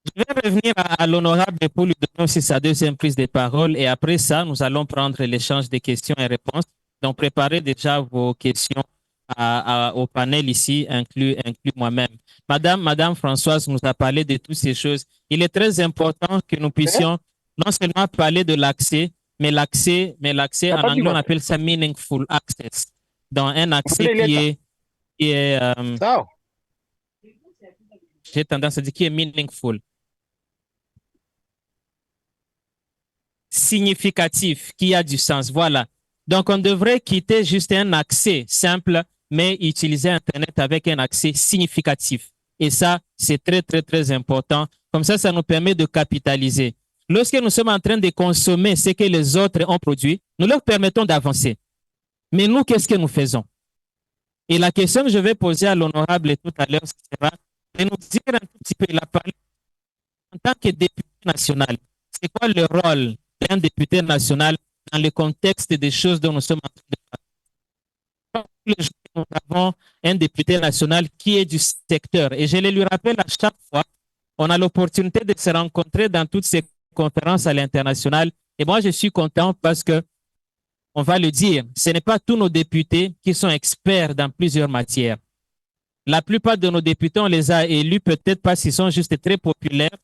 Je vais revenir à l'honorable pour lui donner aussi sa deuxième prise de parole et après ça, nous allons prendre l'échange des questions et réponses. Donc, préparez déjà vos questions au panel ici, inclus moi-même. Madame Françoise nous a parlé de toutes ces choses. Il est très important que nous puissions non seulement parler de l'accès, mais l'accès en anglais, on appelle ça meaningful access. Donc, un accès qui est j'ai tendance à dire qui est meaningful. Significatif, qui a du sens. Voilà. Donc, on devrait quitter juste un accès simple, mais utiliser Internet avec un accès significatif. Et ça, c'est très, très, très important. Comme ça nous permet de capitaliser. Lorsque nous sommes en train de consommer ce que les autres ont produit, nous leur permettons d'avancer. Mais nous, qu'est-ce que nous faisons? Et la question que je vais poser à l'honorable tout à l'heure, sera de nous dire un tout petit peu, il a parlé en tant que député national, c'est quoi le rôle d'un député national dans le contexte des choses dont nous sommes en train de parler? Nous avons un député national qui est du secteur. Et je le lui rappelle à chaque fois, on a l'opportunité de se rencontrer dans toutes ces conférences à l'international. Et moi, je suis content parce que, on va le dire, ce n'est pas tous nos députés qui sont experts dans plusieurs matières. La plupart de nos députés, on les a élus peut-être parce qu'ils sont juste très populaires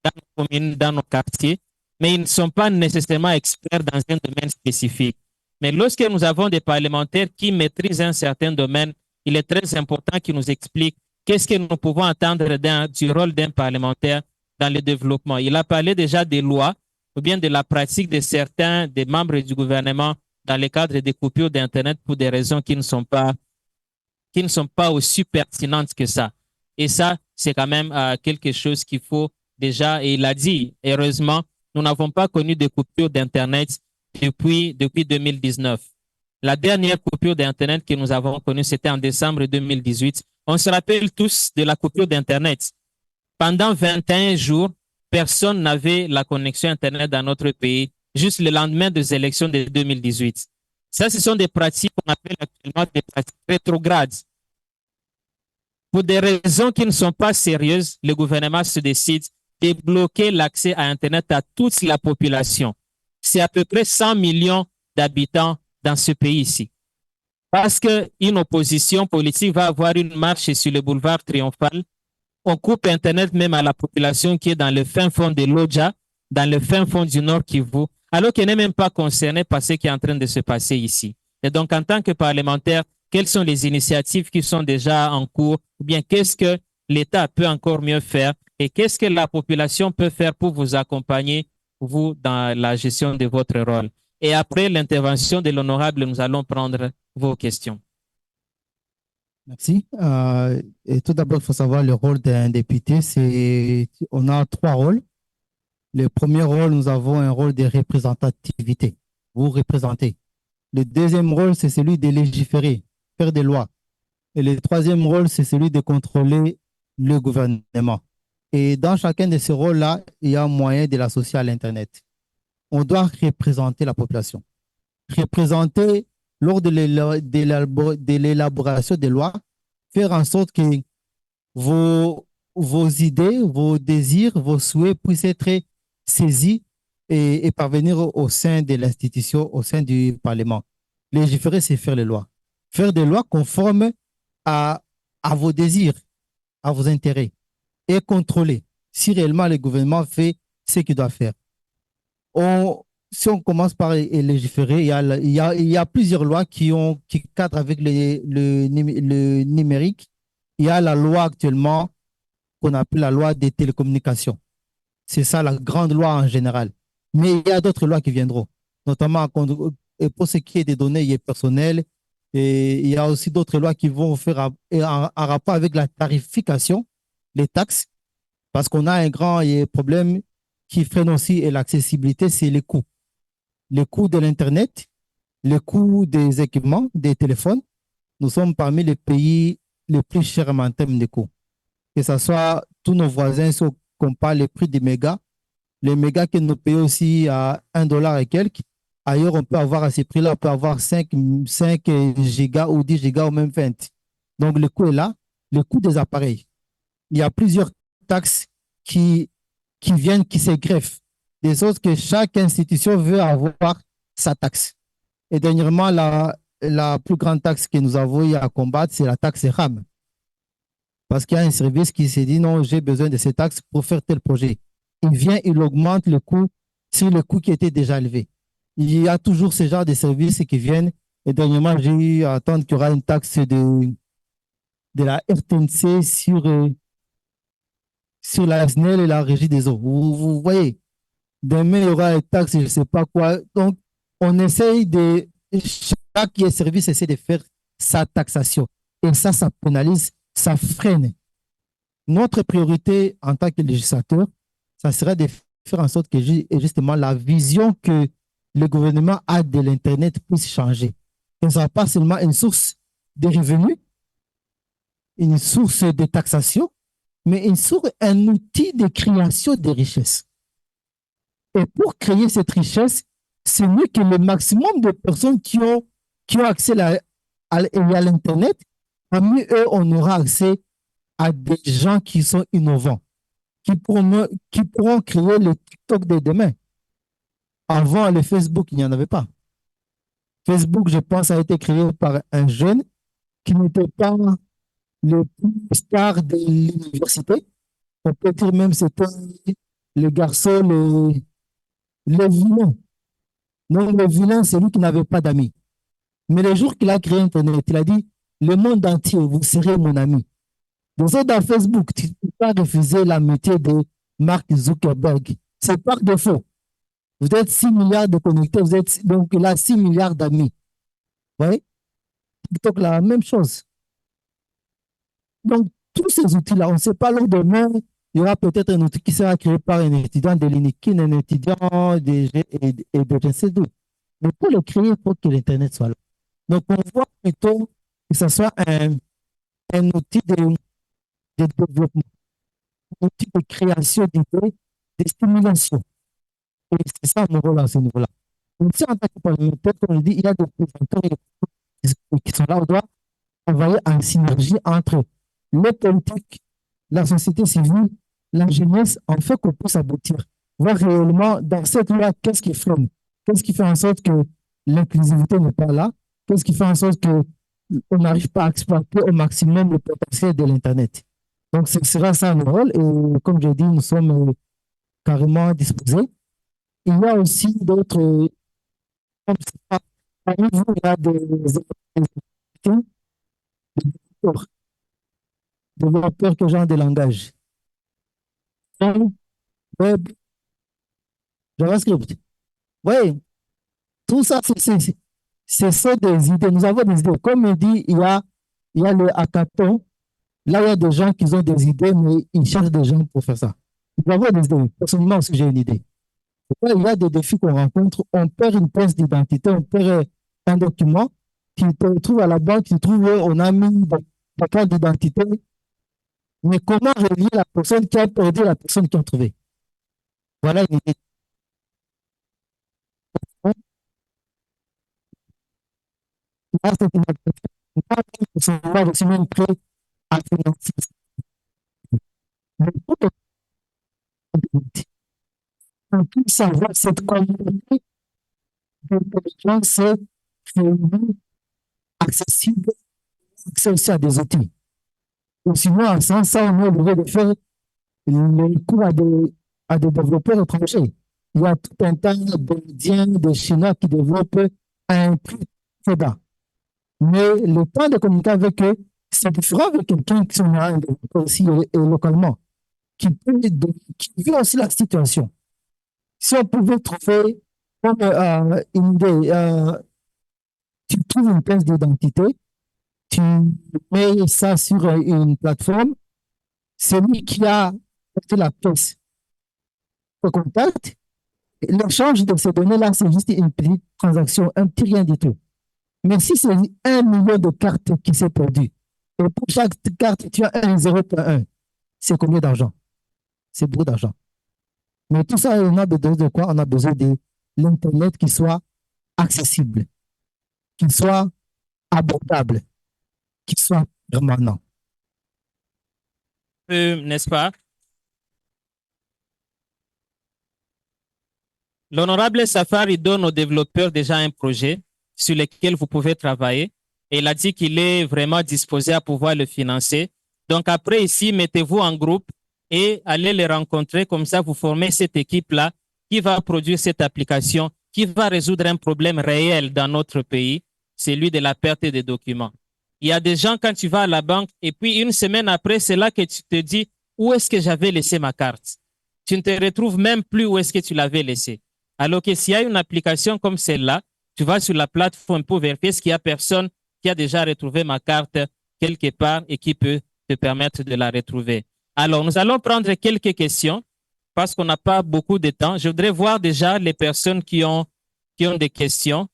dans nos communes, dans nos quartiers, mais ils ne sont pas nécessairement experts dans un domaine spécifique. Mais lorsque nous avons des parlementaires qui maîtrisent un certain domaine, il est très important qu'ils nous expliquent qu'est-ce que nous pouvons attendre du rôle d'un parlementaire dans le développement. Il a parlé déjà des lois ou bien de la pratique de certains des membres du gouvernement dans le cadre des coupures d'Internet pour des raisons qui ne sont pas aussi pertinentes que ça. Et ça, c'est quand même quelque chose qu'il faut déjà, et il a dit, heureusement, nous n'avons pas connu de coupure d'Internet depuis 2019. La dernière coupure d'Internet que nous avons connue, c'était en décembre 2018. On se rappelle tous de la coupure d'Internet. Pendant 21 jours, personne n'avait la connexion Internet dans notre pays, juste le lendemain des élections de 2018. Ça, ce sont des pratiques qu'on appelle actuellement des pratiques rétrogrades. Pour des raisons qui ne sont pas sérieuses, le gouvernement se décide de bloquer l'accès à Internet à toute la population. C'est à peu près 100 millions d'habitants dans ce pays ici. Parce qu'une opposition politique va avoir une marche sur le boulevard Triomphal, on coupe Internet même à la population qui est dans le fin fond de l'Odja, dans le fin fond du Nord Kivu, alors qu'elle n'est même pas concernée par ce qui est en train de se passer ici. Et donc, en tant que parlementaire, quelles sont les initiatives qui sont déjà en cours, ou bien qu'est-ce que l'État peut encore mieux faire et qu'est-ce que la population peut faire pour vous accompagner, vous, dans la gestion de votre rôle. Et après l'intervention de l'honorable, nous allons prendre vos questions. Merci. Et tout d'abord, il faut savoir le rôle d'un député. On a trois rôles. Le premier rôle, nous avons un rôle de représentativité. Vous représentez. Le deuxième rôle, c'est celui de légiférer, faire des lois. Et le troisième rôle, c'est celui de contrôler le gouvernement. Et dans chacun de ces rôles-là, il y a un moyen de l'associer à l'Internet. On doit représenter la population. Représenter lors de l'élaboration des lois, faire en sorte que vos idées, vos désirs, vos souhaits puissent être saisis et parvenir au sein de l'institution, au sein du Parlement. Légiférer, c'est faire les lois. Faire des lois conformes à vos désirs, à vos intérêts et contrôler si réellement le gouvernement fait ce qu'il doit faire. Si on commence par légiférer, il y a plusieurs lois qui cadrent avec le numérique. Il y a la loi actuellement qu'on appelle la loi des télécommunications. C'est ça la grande loi en général. Mais il y a d'autres lois qui viendront, notamment pour ce qui est des données personnelles. Et il y a aussi d'autres lois qui vont faire en rapport avec la tarification, les taxes, parce qu'on a un grand problème qui freine aussi l'accessibilité, c'est les coûts. Les coûts de l'Internet, les coûts des équipements, des téléphones. Nous sommes parmi les pays les plus chers en termes de coûts. Que ce soit tous nos voisins, si on compare les prix des mégas, les mégas que nous payons aussi à $1 et quelques, ailleurs on peut avoir à ces prix-là, on peut avoir 5 gigas ou 10 gigas ou même 20. Donc, le coût est là. Le coût des appareils. Il y a plusieurs taxes qui viennent, qui se greffent. Des choses que chaque institution veut avoir sa taxe. Et dernièrement, la plus grande taxe que nous avons eu à combattre, c'est la taxe RAM. Parce qu'il y a un service qui s'est dit non, j'ai besoin de ces taxes pour faire tel projet. Il vient, il augmente le coût sur le coût qui était déjà élevé. Il y a toujours ce genre de services qui viennent. Et dernièrement, j'ai eu à attendre qu'il y aura une taxe de la RTNC sur la SNEL et la Régie des eaux. Vous voyez, demain, il y aura une taxe, je ne sais pas quoi. Donc, on essaye de, chaque service essaie de faire sa taxation. Et ça pénalise, ça freine. Notre priorité en tant que législateur, ça serait de faire en sorte que justement la vision que le gouvernement a de l'Internet puisse changer. Que ce ne soit pas seulement une source de revenus, une source de taxation, mais un outil de création de richesses. Et pour créer cette richesse, c'est mieux que le maximum de personnes qui ont accès à l'Internet, parmi eux, on aura accès à des gens qui sont innovants, qui pourront créer le TikTok de demain. Avant, le Facebook, il n'y en avait pas. Facebook, je pense, a été créé par un jeune qui n'était pas le plus star de l'université. On peut dire même que c'était le garçon, le vilain. Non, le vilain, c'est lui qui n'avait pas d'amis. Mais le jour qu'il a créé Internet, il a dit, le monde entier, vous serez mon ami. Donc, dans Facebook, tu ne peux pas refuser l'amitié de Mark Zuckerberg. C'est par défaut. Vous êtes 6 milliards de connectés, donc il a 6 milliards d'amis. Vous voyez? TikTok, la même chose. Donc, tous ces outils-là, on ne sait pas, lors demain, il y aura peut-être un outil qui sera créé par un étudiant de l'INIKIN, un étudiant de GCD. Mais pour le créer, il faut que l'Internet soit là. Donc, on voit plutôt que ce soit un outil de développement, un outil de création d'idées, de stimulation. Et c'est ça mon rôle à ce niveau-là. Donc, si en tant que parlementaire, comme je dis, il y a des représentants qui sont là, on doit travailler en synergie entre les politiques, la société civile, la jeunesse, en fait qu'on puisse aboutir. Voir réellement dans cette loi, qu'est-ce qui freine, qu'est-ce qui fait en sorte que l'inclusivité n'est pas là, qu'est-ce qui fait en sorte qu'on n'arrive pas à exploiter au maximum le potentiel de l'Internet. Donc, ce sera ça le rôle. Et comme je dis, nous sommes carrément disposés. Il y a aussi d'autres, parmi vous, il y a des développeurs que genre de langage. Donc, web, JavaScript. Oui, tout ça, c'est des idées. Nous avons des idées. Comme il dit, il y a le hackathon. Là, il y a des gens qui ont des idées, mais ils cherchent des gens pour faire ça. Nous avons des idées. Personnellement aussi, j'ai une idée. Il y a des défis qu'on rencontre. On perd une pièce d'identité, on perd un document qui se trouve à la banque, qui se trouve, on a mis la carte d'identité. Mais comment relier la personne qui a perdu et la personne qui a trouvé? Voilà une idée. Là, c'est une application. On va aussi même prêt à financer. Mais pour on peut savoir cette communauté d'intelligence réunie, accessible, accès aussi à des outils. Ou sinon, sans ça, on est obligé de faire les cours à des développeurs étrangers. Il y a tout un tas d'Indiens, de Chinois qui développent à un prix très bas. Mais le temps de communiquer avec eux, c'est différent avec quelqu'un qui sont un développeur aussi localement, qui vit aussi la situation. Si on pouvait trouver comme une idée, tu trouves une pièce d'identité, tu mets ça sur une plateforme, celui qui a fait la pièce te contacte, l'échange de ces données-là, c'est juste une petite transaction, un petit rien du tout. Mais si c'est 1 million de cartes qui s'est perdu, et pour chaque carte, tu as un 0.1, c'est combien d'argent? C'est beaucoup d'argent. Mais tout ça, on a besoin de quoi? On a besoin de l'Internet qui soit accessible, qui soit abordable. qui soit permanent. N'est-ce pas? L'honorable Safari donne aux développeurs déjà un projet sur lequel vous pouvez travailler. Et il a dit qu'il est vraiment disposé à pouvoir le financer. Donc après ici, mettez-vous en groupe et allez les rencontrer. Comme ça, vous formez cette équipe-là qui va produire cette application, qui va résoudre un problème réel dans notre pays, celui de la perte des documents. Il y a des gens, quand tu vas à la banque, et puis une semaine après, c'est là que tu te dis, où est-ce que j'avais laissé ma carte? Tu ne te retrouves même plus où est-ce que tu l'avais laissé. Alors que s'il y a une application comme celle-là, tu vas sur la plateforme pour vérifier qu'il n'y a personne qui a déjà retrouvé ma carte quelque part et qui peut te permettre de la retrouver. Alors, nous allons prendre quelques questions parce qu'on n'a pas beaucoup de temps. Je voudrais voir déjà les personnes qui ont des questions.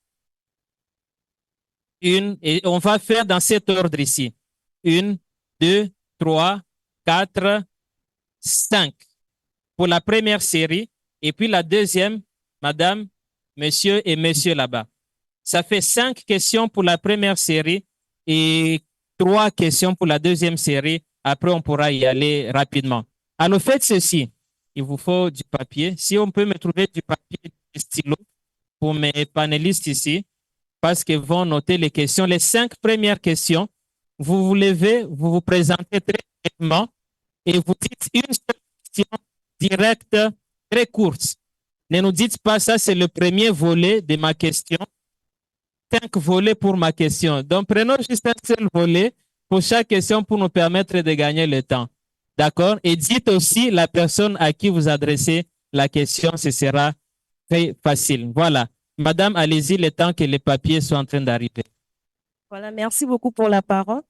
Et on va faire dans cet ordre ici. 1, 2, 3, 4, 5 pour la première série. Et puis la deuxième, madame, monsieur et monsieur là-bas. Ça fait 5 questions pour la première série et 3 questions pour la deuxième série. Après, on pourra y aller rapidement. Alors, faites ceci. Il vous faut du papier. Si on peut me trouver du papier et du stylo pour mes panélistes ici, parce qu'ils vont noter les questions. Les 5 premières questions, vous vous levez, vous vous présentez très rapidement et vous dites une seule question directe, très courte. Ne nous dites pas ça, c'est le premier volet de ma question. 5 volets pour ma question. Donc, prenons juste un seul volet pour chaque question pour nous permettre de gagner le temps. D'accord? Et dites aussi la personne à qui vous adressez la question, ce sera très facile. Voilà. Madame, allez-y le temps que les papiers soient en train d'arriver. Voilà, merci beaucoup pour la parole.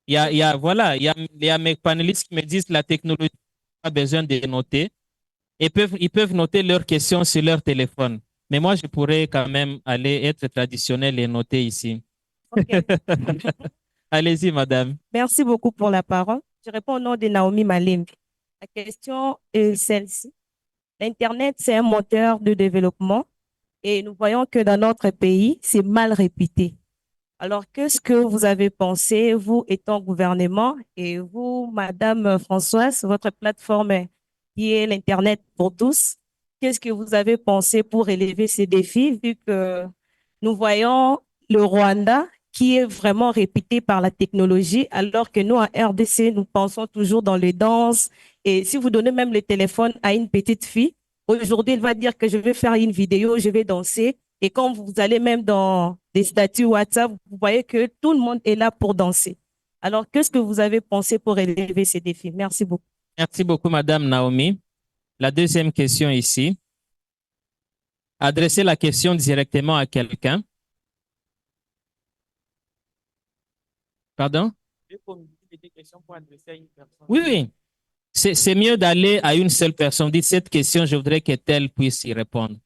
Il y a mes panélistes qui me disent que la technologie n'a pas besoin de noter. Ils peuvent noter leurs questions sur leur téléphone. Mais moi, je pourrais quand même aller être traditionnel et noter ici. Ok. Allez-y, madame. Merci beaucoup pour la parole. Je réponds au nom de Naomi Malembi. La question est celle-ci. L'Internet, c'est un moteur de développement et nous voyons que dans notre pays, c'est mal réputé. Alors, qu'est-ce que vous avez pensé, vous étant gouvernement, et vous, Madame Françoise, votre plateforme qui est l'Internet pour tous, qu'est-ce que vous avez pensé pour relever ces défis, vu que nous voyons le Rwanda qui est vraiment réputé par la technologie, alors que nous, en RDC, nous pensons toujours dans les danses. Et si vous donnez même le téléphone à une petite fille, aujourd'hui, elle va dire que je vais faire une vidéo, je vais danser. Et quand vous allez même dans des statuts WhatsApp, vous voyez que tout le monde est là pour danser. Alors, qu'est-ce que vous avez pensé pour relever ces défis? Merci beaucoup. Merci beaucoup, madame Naomi. La deuxième question ici. Adressez la question directement à quelqu'un. Pardon? Oui, oui. C'est mieux d'aller à une seule personne. Dites cette question, je voudrais que telle puisse y répondre.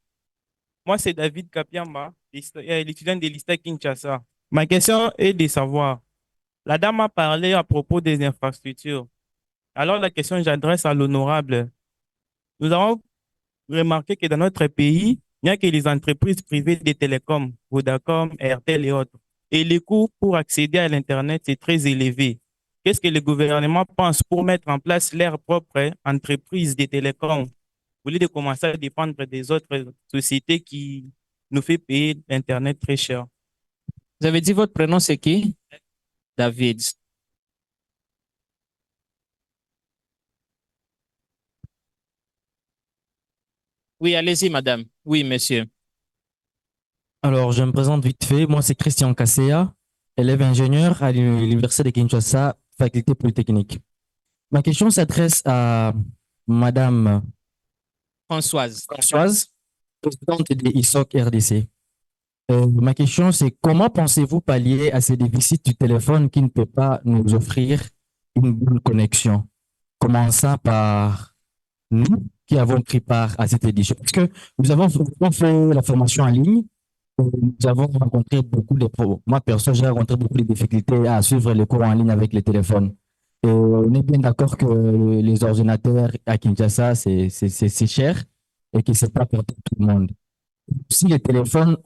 Moi, c'est David Kapiamba, l'étudiant de l'ISTA Kinshasa. Ma question est de savoir, la dame a parlé à propos des infrastructures. Alors, la question, j'adresse à l'honorable. Nous avons remarqué que dans notre pays, il n'y a que les entreprises privées des télécoms, Vodacom, Airtel et autres. Et les coûts pour accéder à l'Internet, c'est très élevé. Qu'est-ce que le gouvernement pense pour mettre en place leur propre entreprise des télécoms, au lieu de commencer à dépendre des autres sociétés qui nous fait payer l'Internet très cher? Vous avez dit votre prénom, c'est qui? David. Oui, allez-y, madame. Oui, monsieur. Alors, je me présente vite fait. Moi, c'est Christian Kasseya, élève ingénieur à l'Université de Kinshasa, faculté polytechnique. Ma question s'adresse à Madame Françoise. présidente de ISOC RDC. Ma question, c'est comment pensez-vous pallier à ces déficits du téléphone qui ne peut pas nous offrir une bonne connexion? Commençant par nous qui avons pris part à cette édition. Parce que nous avons fait la formation en ligne. Nous avons rencontré beaucoup de problèmes. Moi, perso, j'ai rencontré beaucoup de difficultés à suivre les cours en ligne avec les téléphones. Et on est bien d'accord que les ordinateurs à Kinshasa, c'est cher et que c'est pas pour tout le monde. Si les téléphones,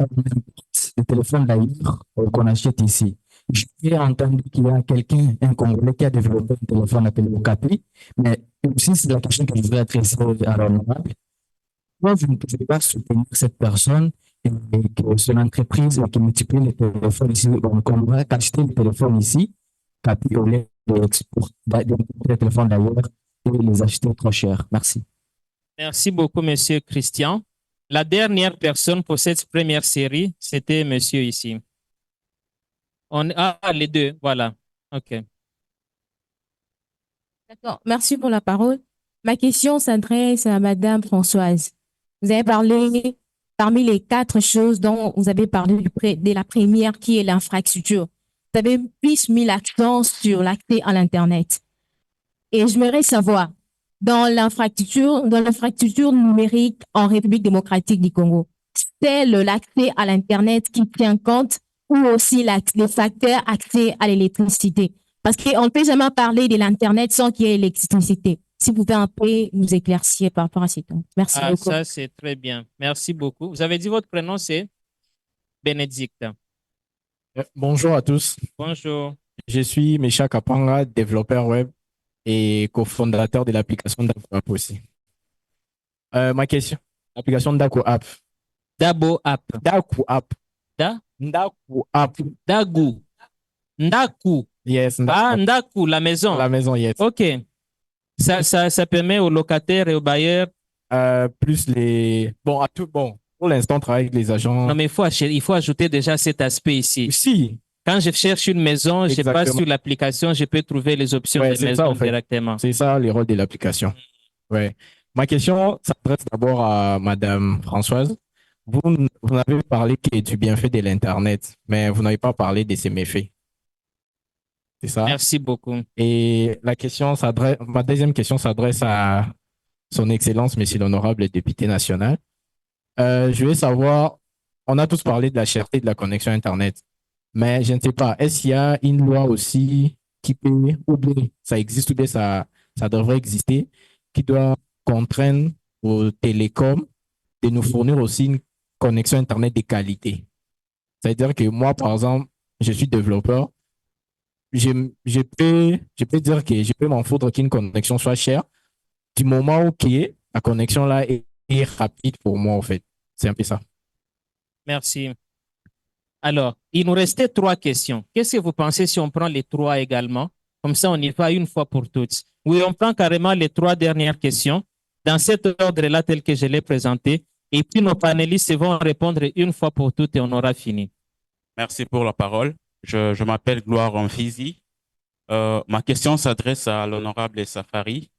les téléphones d'ailleurs qu'on achète ici, J'ai entendu qu'il y a quelqu'un, un Congolais, qui a développé un téléphone appelé Okapi, mais aussi c'est la question que je voudrais adresser à l'honorable. Pourquoi vous ne pouvez pas soutenir cette personne et que son entreprise qui multiplie les téléphones ici, donc on va acheter le téléphone ici, Capi, au lieu d'importer les téléphones d'ailleurs et les acheter trop cher. Merci. Merci beaucoup, Monsieur Christian. La dernière personne pour cette première série, c'était Monsieur ici. Les deux, voilà. OK. D'accord, merci pour la parole. Ma question s'adresse à Madame Françoise. Vous avez parlé, parmi les 4 choses dont vous avez parlé de la première qui est l'infrastructure. Vous avez plus mis l'accent sur l'accès à l'Internet. Et j'aimerais savoir, dans l'infrastructure numérique en République démocratique du Congo, c'est l'accès à l'Internet qui tient compte ou aussi les facteurs accès à l'électricité? Parce qu'on ne peut jamais parler de l'Internet sans qu'il y ait l'électricité. Si vous pouvez un peu nous éclaircir par rapport à ce point. Merci beaucoup. Ça, c'est très bien. Merci beaucoup. Vous avez dit votre prénom, c'est Bénédicte. Bonjour à tous. Bonjour. Je suis Mesha Kapanga, développeur web et cofondateur de l'application Daku App aussi. Ma question, l'application Daku App. Dabo App. Daku App. Daku App. Dagu. Ndaku. Yes. Ndaku, la maison. La maison, yes. OK. Ça permet aux locataires et aux bailleurs. Plus les... Bon, pour l'instant, on travaille avec les agents. Non, mais il faut ajouter déjà cet aspect ici. Si. Quand je cherche une maison, je passe sur l'application, je peux trouver les options de maison ça, en fait. directement. C'est ça, les rôles de l'application. Ouais. Ma question s'adresse d'abord à Madame Françoise. Vous n'avez parlé que du bienfait de l'Internet, mais vous n'avez pas parlé de ses méfaits. C'est ça? Merci beaucoup. Et ma deuxième question s'adresse à Son Excellence, Monsieur l'honorable député national. Je veux savoir, on a tous parlé de la cherté de la connexion Internet, mais je ne sais pas, est-ce qu'il y a une loi aussi qui peut, ou bien ça existe, ou bien ça devrait exister, qui doit contraindre aux télécoms de nous fournir aussi une connexion Internet de qualité? C'est-à-dire que moi, par exemple, je suis développeur, je peux dire que je peux m'en foutre qu'une connexion soit chère du moment où la connexion là est rapide pour moi, en fait. C'est un peu ça. Merci. Alors, il nous restait 3 questions. Qu'est-ce que vous pensez si on prend les 3 également? Comme ça, on y va une fois pour toutes. Oui, on prend carrément les 3 dernières questions dans cet ordre-là tel que je l'ai présenté. Et puis, nos panélistes vont répondre une fois pour toutes et on aura fini. Merci pour la parole. Je m'appelle Gloire Amfizi. Ma question s'adresse à l'honorable Safari.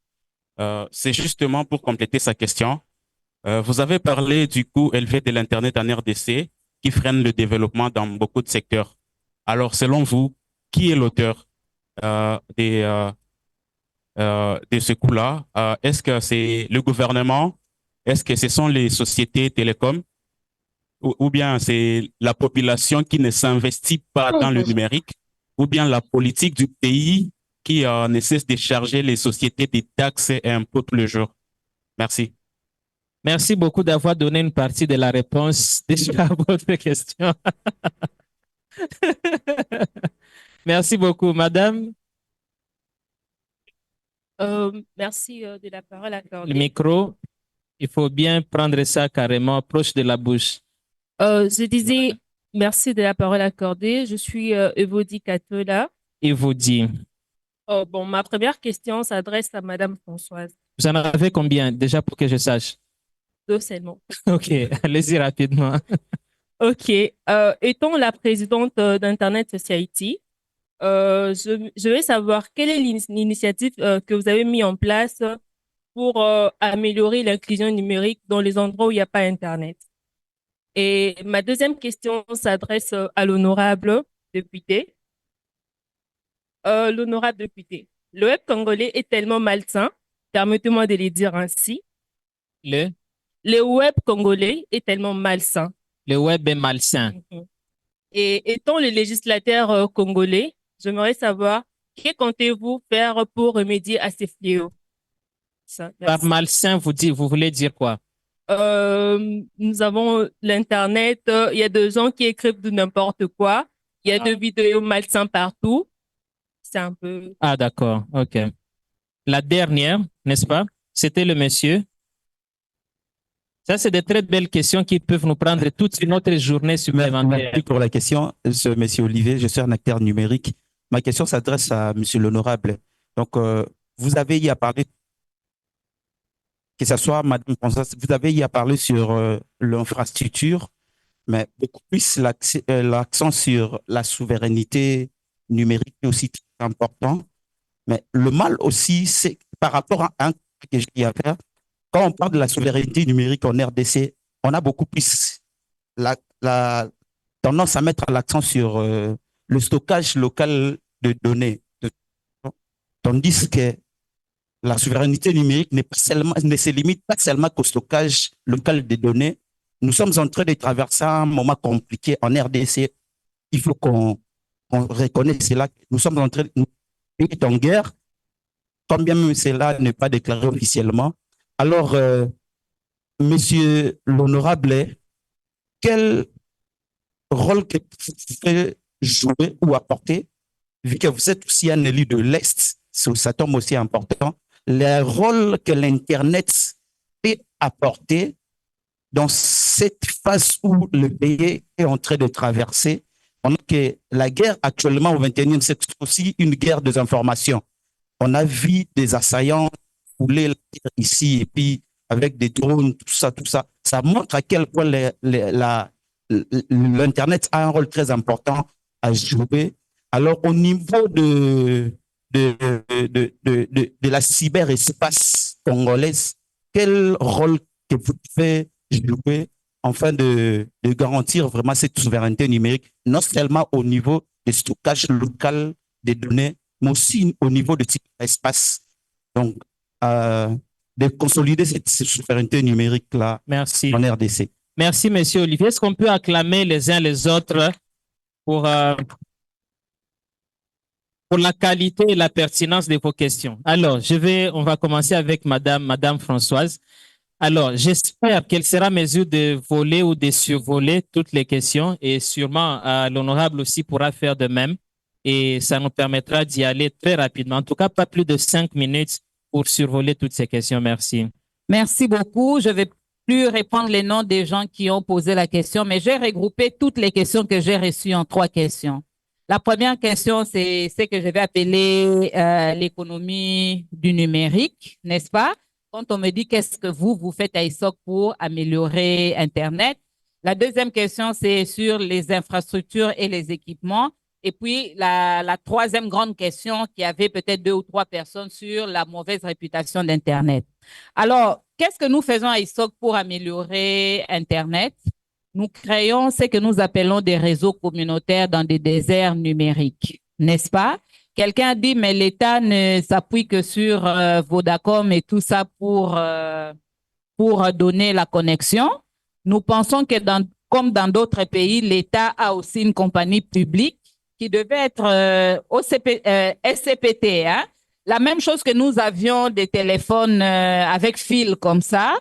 C'est justement pour compléter sa question. Vous avez parlé du coût élevé de l'Internet en RDC qui freine le développement dans beaucoup de secteurs. Alors, selon vous, qui est l'auteur de ce coût-là? Est-ce que c'est le gouvernement? Est-ce que ce sont les sociétés télécoms? Ou bien c'est la population qui ne s'investit pas dans le numérique? Ou bien la politique du pays qui ne cesse de charger les sociétés des taxes et impôts tous les jours? Merci. Merci beaucoup d'avoir donné une partie de la réponse déjà à votre question. Merci beaucoup, madame. Merci de la parole accordée. Le micro, il faut bien prendre ça carrément proche de la bouche. Je disais, merci de la parole accordée. Je suis Evodi Katola. Evodi. Bon, ma première question s'adresse à Madame Françoise. Vous en avez combien déjà pour que je sache? 2 seulement. OK, allez-y rapidement. OK. Étant la présidente d'Internet Society, je veux savoir quelle est l'initiative que vous avez mis en place pour améliorer l'inclusion numérique dans les endroits où il n'y a pas Internet. Et ma deuxième question s'adresse à l'honorable député. L'honorable député, le web congolais est tellement malsain, permettez-moi de le dire ainsi. Le web congolais est tellement malsain. Le web est malsain. Et étant le législateur congolais, j'aimerais savoir que comptez-vous faire pour remédier à ces fléaux? Par malsain, vous voulez dire quoi? Nous avons l'Internet, il y a des gens qui écrivent de n'importe quoi. Il y a des vidéos malsaines partout. C'est un peu... Ah, d'accord. OK. La dernière, n'est-ce pas? C'était le monsieur. Ça, c'est de très belles questions qui peuvent nous prendre toute une autre journée supplémentaire. Merci pour la question, ce monsieur Olivier. Je suis un acteur numérique. Ma question s'adresse à monsieur l'honorable. Donc, vous avez y à parler, que ce soit madame Françoise, vous avez y à parler sur l'infrastructure, mais beaucoup plus l'accent sur la souveraineté numérique est aussi très important. Mais le mal aussi, c'est par rapport à un que j'ai à faire, quand on parle de la souveraineté numérique en RDC, on a beaucoup plus la tendance à mettre l'accent sur le stockage local de données. Tandis que la souveraineté numérique ne se limite pas seulement qu'au stockage local des données. Nous sommes en train de traverser un moment compliqué en RDC. Il faut qu'on reconnaisse cela. Nous sommes en train de nous être en guerre, quand bien même cela n'est pas déclaré officiellement. Alors, monsieur l'honorable, quel rôle que vous pouvez jouer ou apporter, vu que vous êtes aussi un élu de l'Est, ça tombe aussi important, le rôle que l'Internet peut apporter dans cette phase où le pays est en train de traverser, pendant que la guerre actuellement au 21e siècle, c'est aussi une guerre des informations. On a vu des assaillants fouler ici et puis avec des drones, tout ça. Ça montre à quel point l'Internet a un rôle très important à jouer. Alors, au niveau de la cyberespace congolaise, quel rôle que vous pouvez jouer afin de garantir vraiment cette souveraineté numérique, non seulement au niveau du stockage local des données, mais aussi au niveau de cyberespace. Donc, de consolider cette souveraineté numérique-là en RDC. Merci, monsieur Olivier. Est-ce qu'on peut acclamer les uns les autres pour la qualité et la pertinence de vos questions? Alors, on va commencer avec Madame Françoise. Alors, j'espère qu'elle sera en mesure de voler ou de survoler toutes les questions et sûrement l'honorable aussi pourra faire de même et ça nous permettra d'y aller très rapidement. En tout cas, pas plus de 5 minutes pour survoler toutes ces questions. Merci. Merci beaucoup. Je vais plus répondre les noms des gens qui ont posé la question, mais j'ai regroupé toutes les questions que j'ai reçues en 3 questions. La première question, c'est ce que je vais appeler l'économie du numérique, n'est-ce pas? Quand on me dit qu'est-ce que vous faites à ISOC pour améliorer Internet. La deuxième question, c'est sur les infrastructures et les équipements. Et puis, la troisième grande question qui avait peut-être 2 ou 3 personnes sur la mauvaise réputation d'Internet. Alors, qu'est-ce que nous faisons à ISOC pour améliorer Internet? Nous créons ce que nous appelons des réseaux communautaires dans des déserts numériques, n'est-ce pas? Quelqu'un dit, mais l'État ne s'appuie que sur Vodacom et tout ça pour donner la connexion. Nous pensons que comme dans d'autres pays, l'État a aussi une compagnie publique qui devait être SCPT. Hein? La même chose que nous avions des téléphones avec fil comme ça,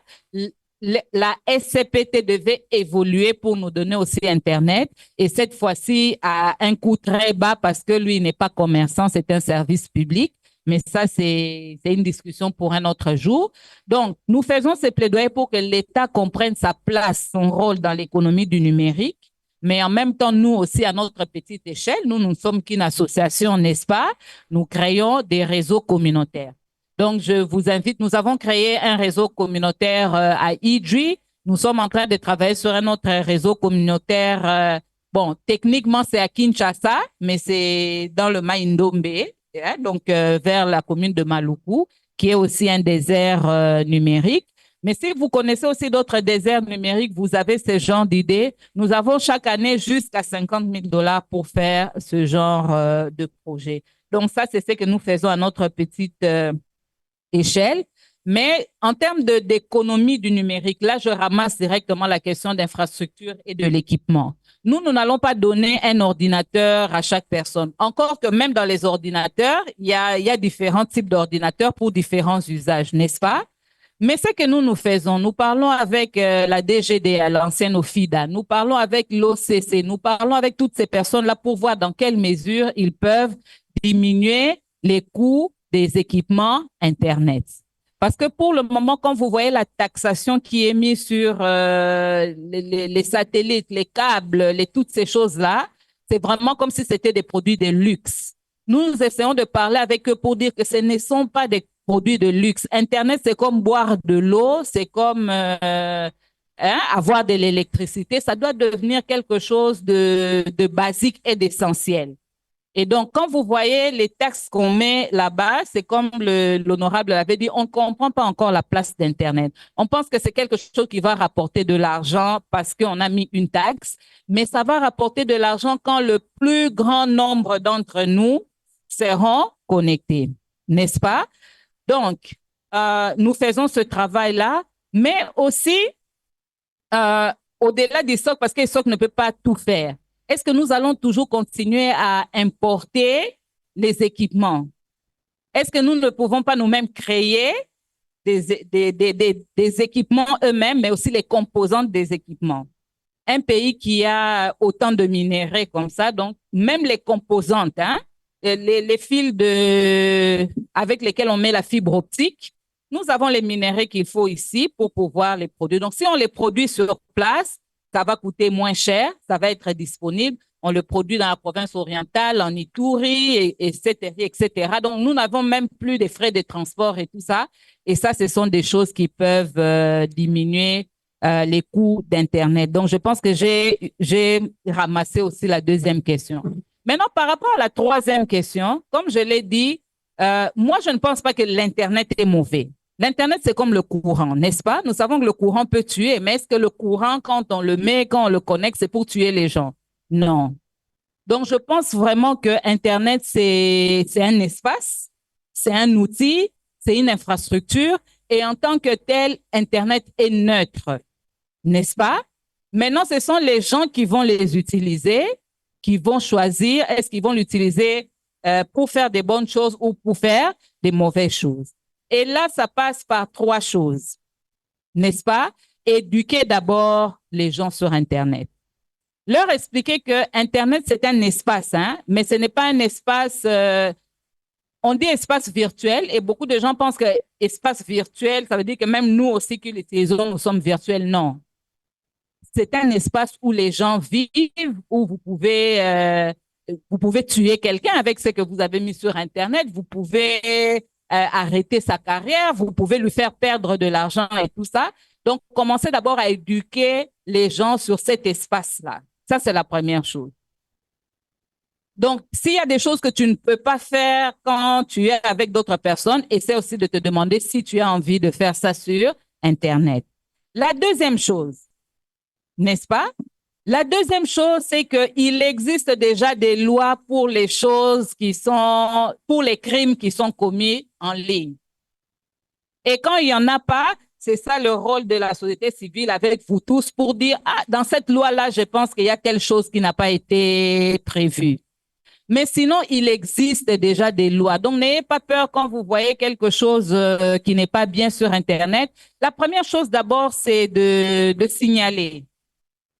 la SCPT devait évoluer pour nous donner aussi Internet et cette fois-ci à un coût très bas parce que lui n'est pas commerçant, c'est un service public. Mais ça, c'est une discussion pour un autre jour. Donc, nous faisons ces plaidoyers pour que l'État comprenne sa place, son rôle dans l'économie du numérique. Mais en même temps, nous aussi, à notre petite échelle, nous ne sommes qu'une association, n'est-ce pas? Nous créons des réseaux communautaires. Donc, je vous invite, nous avons créé un réseau communautaire à Idri. Nous sommes en train de travailler sur un autre réseau communautaire. Bon, techniquement, c'est à Kinshasa, mais c'est dans le Maïndombe, hein, donc vers la commune de Maluku, qui est aussi un désert numérique. Mais si vous connaissez aussi d'autres déserts numériques, vous avez ce genre d'idées. Nous avons chaque année jusqu'à 50 000 $ pour faire ce genre de projet. Donc, ça, c'est ce que nous faisons à notre petite échelle. Mais en termes d'économie du numérique, là, je ramasse directement la question d'infrastructure et de l'équipement. Nous n'allons pas donner un ordinateur à chaque personne. Encore que même dans les ordinateurs, il y a différents types d'ordinateurs pour différents usages, n'est-ce pas? Mais ce que nous faisons, nous parlons avec la DGD, l'ancienne OFIDA, nous parlons avec l'OCC, nous parlons avec toutes ces personnes-là pour voir dans quelle mesure ils peuvent diminuer les coûts des équipements Internet. Parce que pour le moment, quand vous voyez la taxation qui est mise sur les satellites, les câbles, toutes ces choses-là, c'est vraiment comme si c'était des produits de luxe. Nous essayons de parler avec eux pour dire que ce ne sont pas des produits de luxe. Internet, c'est comme boire de l'eau, c'est comme avoir de l'électricité. Ça doit devenir quelque chose de basique et d'essentiel. Et donc, quand vous voyez les taxes qu'on met là-bas, c'est comme l'honorable l'avait dit, on ne comprend pas encore la place d'Internet. On pense que c'est quelque chose qui va rapporter de l'argent parce qu'on a mis une taxe, mais ça va rapporter de l'argent quand le plus grand nombre d'entre nous seront connectés, n'est-ce pas? Donc, nous faisons ce travail-là, mais aussi au-delà d'ISOC, parce qu'ISOC ne peut pas tout faire. Est-ce que nous allons toujours continuer à importer les équipements? Est-ce que nous ne pouvons pas nous-mêmes créer des équipements eux-mêmes, mais aussi les composantes des équipements? Un pays qui a autant de minéraux comme ça, donc même les composantes, hein, les fils avec lesquels on met la fibre optique, nous avons les minéraux qu'il faut ici pour pouvoir les produire. Donc, si on les produit sur place, ça va coûter moins cher, ça va être disponible. On le produit dans la province orientale, en Ituri, etc., etc. Donc, nous n'avons même plus de frais de transport et tout ça. Et ça, ce sont des choses qui peuvent diminuer les coûts d'Internet. Donc, je pense que j'ai ramassé aussi la deuxième question. Maintenant, par rapport à la troisième question, comme je l'ai dit, moi, je ne pense pas que l'Internet est mauvais. L'Internet, c'est comme le courant, n'est-ce pas? Nous savons que le courant peut tuer, mais est-ce que le courant, quand on le met, quand on le connecte, c'est pour tuer les gens? Non. Donc, je pense vraiment que Internet, c'est un espace, c'est un outil, c'est une infrastructure, et en tant que tel, Internet est neutre, n'est-ce pas? Maintenant, ce sont les gens qui vont les utiliser, qui vont choisir, est-ce qu'ils vont l'utiliser pour faire des bonnes choses ou pour faire des mauvaises choses. Et là, ça passe par trois choses, n'est-ce pas? Éduquer d'abord les gens sur Internet. Leur expliquer que Internet, c'est un espace, hein, mais ce n'est pas un espace, on dit espace virtuel, et beaucoup de gens pensent que espace virtuel, ça veut dire que même nous aussi qui l'utilisons, nous sommes virtuels. Non. C'est un espace où les gens vivent, où vous pouvez tuer quelqu'un avec ce que vous avez mis sur Internet, vous pouvez arrêter sa carrière, vous pouvez lui faire perdre de l'argent et tout ça. Donc, commencez d'abord à éduquer les gens sur cet espace-là. Ça, c'est la première chose. Donc, s'il y a des choses que tu ne peux pas faire quand tu es avec d'autres personnes, essaie aussi de te demander si tu as envie de faire ça sur Internet. La deuxième chose, n'est-ce pas? La deuxième chose, c'est qu'il existe déjà des lois pour les choses pour les crimes qui sont commis en ligne. Et quand il n'y en a pas, c'est ça le rôle de la société civile avec vous tous pour dire, ah, dans cette loi-là, je pense qu'il y a quelque chose qui n'a pas été prévu. Mais sinon, il existe déjà des lois. Donc, n'ayez pas peur quand vous voyez quelque chose qui n'est pas bien sur Internet. La première chose d'abord, c'est de signaler.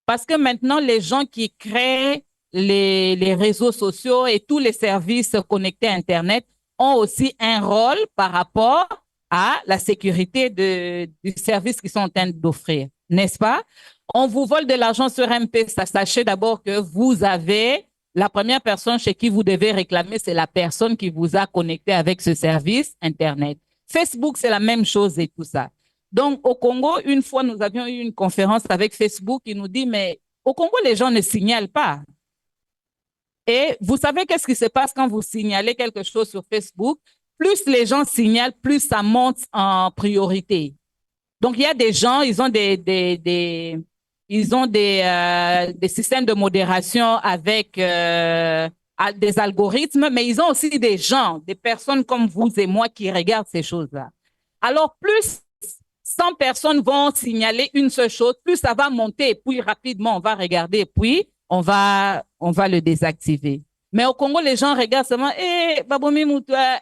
Parce que maintenant, les gens qui créent les réseaux sociaux et tous les services connectés à Internet ont aussi un rôle par rapport à la sécurité du service qu'ils sont en train d'offrir, n'est-ce pas? On vous vole de l'argent sur M-Pesa. Sachez d'abord que vous avez la première personne chez qui vous devez réclamer, c'est la personne qui vous a connecté avec ce service Internet. Facebook, c'est la même chose et tout ça. Donc, au Congo, une fois, nous avions eu une conférence avec Facebook qui nous dit, mais au Congo, les gens ne signalent pas. Et vous savez qu'est-ce qui se passe quand vous signalez quelque chose sur Facebook? Plus les gens signalent, plus ça monte en priorité. Donc, il y a des gens, ils ont des systèmes de modération avec des algorithmes, mais ils ont aussi des gens, des personnes comme vous et moi qui regardent ces choses-là. Alors, plus 100 personnes vont signaler une seule chose, plus ça va monter, et puis rapidement, on va regarder, puis on va le désactiver. Mais au Congo, les gens regardent seulement, Babomi Moutoua,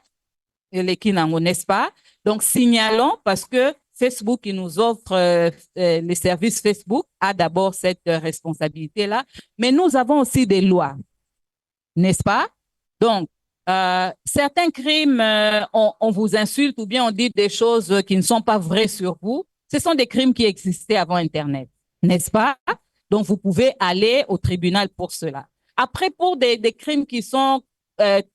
n'est-ce pas? Donc, signalons parce que Facebook qui nous offre les services Facebook a d'abord cette responsabilité-là, mais nous avons aussi des lois, n'est-ce pas? Donc, certains crimes, on vous insulte ou bien on dit des choses qui ne sont pas vraies sur vous. Ce sont des crimes qui existaient avant Internet, n'est-ce pas? Donc, vous pouvez aller au tribunal pour cela. Après, pour des crimes qui sont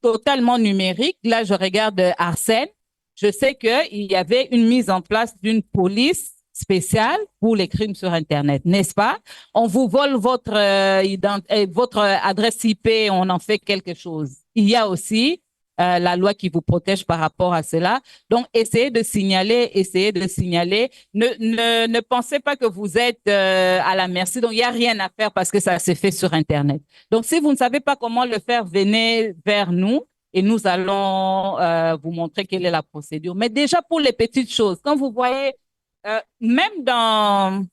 totalement numériques, là, je regarde Arsène. Je sais qu'il y avait une mise en place d'une police spéciale pour les crimes sur Internet, n'est-ce pas? On vous vole votre adresse IP, on en fait quelque chose. Il y a aussi la loi qui vous protège par rapport à cela. Donc, essayez de signaler, essayez de signaler. Ne pensez pas que vous êtes à la merci. Donc, il n'y a rien à faire parce que ça s'est fait sur Internet. Donc, si vous ne savez pas comment le faire, venez vers nous et nous allons vous montrer quelle est la procédure. Mais déjà, pour les petites choses, quand vous voyez, même dans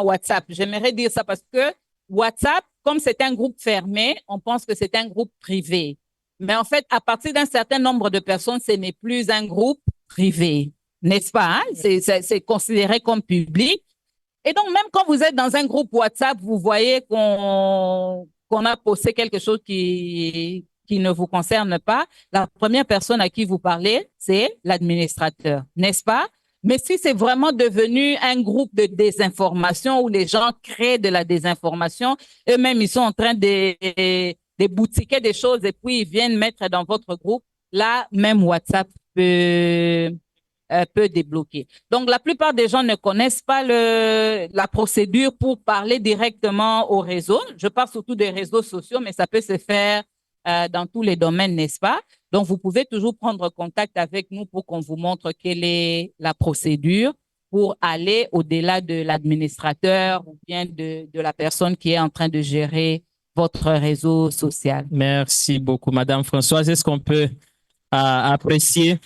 WhatsApp, j'aimerais dire ça parce que WhatsApp, comme c'est un groupe fermé, on pense que c'est un groupe privé. Mais en fait, à partir d'un certain nombre de personnes, ce n'est plus un groupe privé, n'est-ce pas? Hein? C'est considéré comme public. Et donc, même quand vous êtes dans un groupe WhatsApp, vous voyez qu'on a posté quelque chose qui ne vous concerne pas. La première personne à qui vous parlez, c'est l'administrateur, n'est-ce pas? Mais si c'est vraiment devenu un groupe de désinformation où les gens créent de la désinformation, eux-mêmes, ils sont en train de boutiquer des choses et puis ils viennent mettre dans votre groupe, là, même WhatsApp peut débloquer. Donc, la plupart des gens ne connaissent pas la procédure pour parler directement au réseau. Je parle surtout des réseaux sociaux, mais ça peut se faire dans tous les domaines, n'est-ce pas? Donc, vous pouvez toujours prendre contact avec nous pour qu'on vous montre quelle est la procédure pour aller au-delà de l'administrateur ou bien de la personne qui est en train de gérer votre réseau social. Merci beaucoup, Madame Françoise. Est-ce qu'on peut apprécier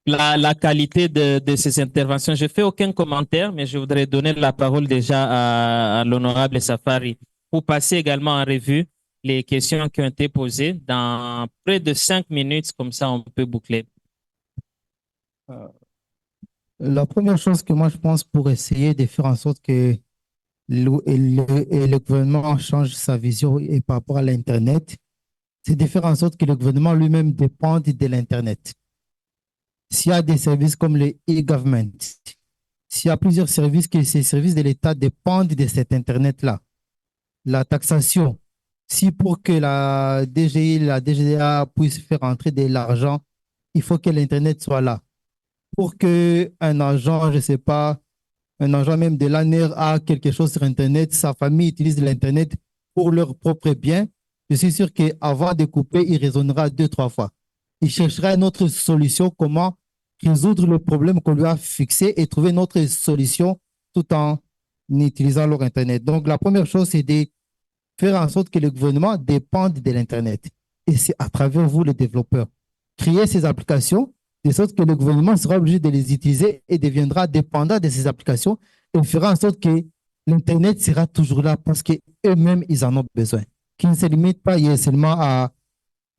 la qualité de ces interventions? Je ne fais aucun commentaire, mais je voudrais donner la parole déjà à l'honorable Safari pour passer également en revue les questions qui ont été posées dans près de 5 minutes, comme ça on peut boucler. La première chose que moi je pense pour essayer de faire en sorte que le gouvernement change sa vision et par rapport à l'Internet, c'est de faire en sorte que le gouvernement lui-même dépende de l'Internet. S'il y a des services comme le e-government, s'il y a plusieurs services, que ces services de l'État dépendent de cet Internet-là, la taxation, si pour que la DGI, la DGDA puisse faire entrer de l'argent, il faut que l'Internet soit là. Pour qu'un agent, je ne sais pas, un agent même de l'ANER a quelque chose sur Internet, sa famille utilise l'Internet pour leur propre bien, je suis sûr qu'avant de couper, il raisonnera 2-3 fois. Il cherchera une autre solution, comment résoudre le problème qu'on lui a fixé et trouver une autre solution tout en utilisant leur Internet. Donc, la première chose, c'est de faire en sorte que le gouvernement dépende de l'Internet. Et c'est à travers vous, les développeurs. Créer ces applications, de sorte que le gouvernement sera obligé de les utiliser et deviendra dépendant de ces applications et fera en sorte que l'Internet sera toujours là parce qu'eux-mêmes, ils en ont besoin. Qui ne se limite pas seulement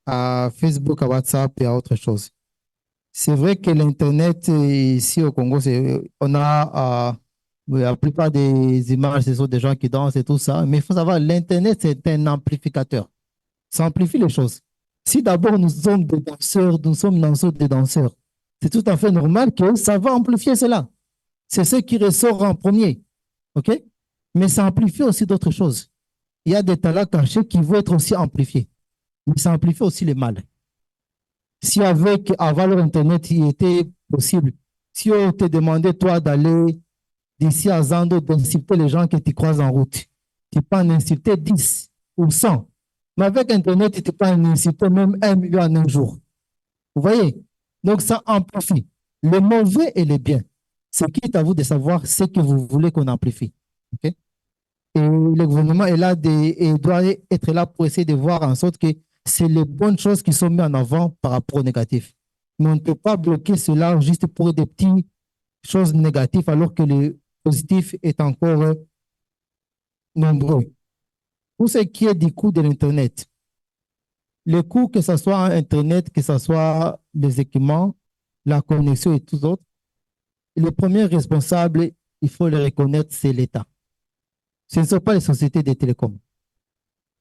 à Facebook, à WhatsApp et à autre chose. C'est vrai que l'Internet, ici au Congo, on a la plupart des images, ce sont des gens qui dansent et tout ça, mais il faut savoir, l'Internet, c'est un amplificateur. Ça amplifie les choses. Si d'abord nous sommes des danseurs, nous sommes des danseurs, c'est tout à fait normal que ça va amplifier cela. C'est ce qui ressort en premier. OK? Mais ça amplifie aussi d'autres choses. Il y a des talents cachés qui vont être aussi amplifiés. Mais ça amplifie aussi le mal. Si avant leur Internet, il était possible, si on te demandait, toi, d'aller d'ici à Zando, d'insulter les gens que tu croises en route, tu peux en insulter 10 ou 100. Mais avec Internet, tu peux en insulter même 1 million en un jour. Vous voyez? Donc, ça amplifie le mauvais et le bien. Ce qui est à vous de savoir ce que vous voulez qu'on amplifie. OK? Et le gouvernement est là et doit être là pour essayer de voir en sorte que c'est les bonnes choses qui sont mises en avant par rapport au négatif. Mais on ne peut pas bloquer cela juste pour des petites choses négatives alors que le positif est encore nombreux. Pour ce qui est du coût de l'Internet, le coût, que ce soit Internet, que ce soit les équipements, la connexion et tout autres, le premier responsable, il faut le reconnaître, c'est l'État. Ce ne sont pas les sociétés de télécoms.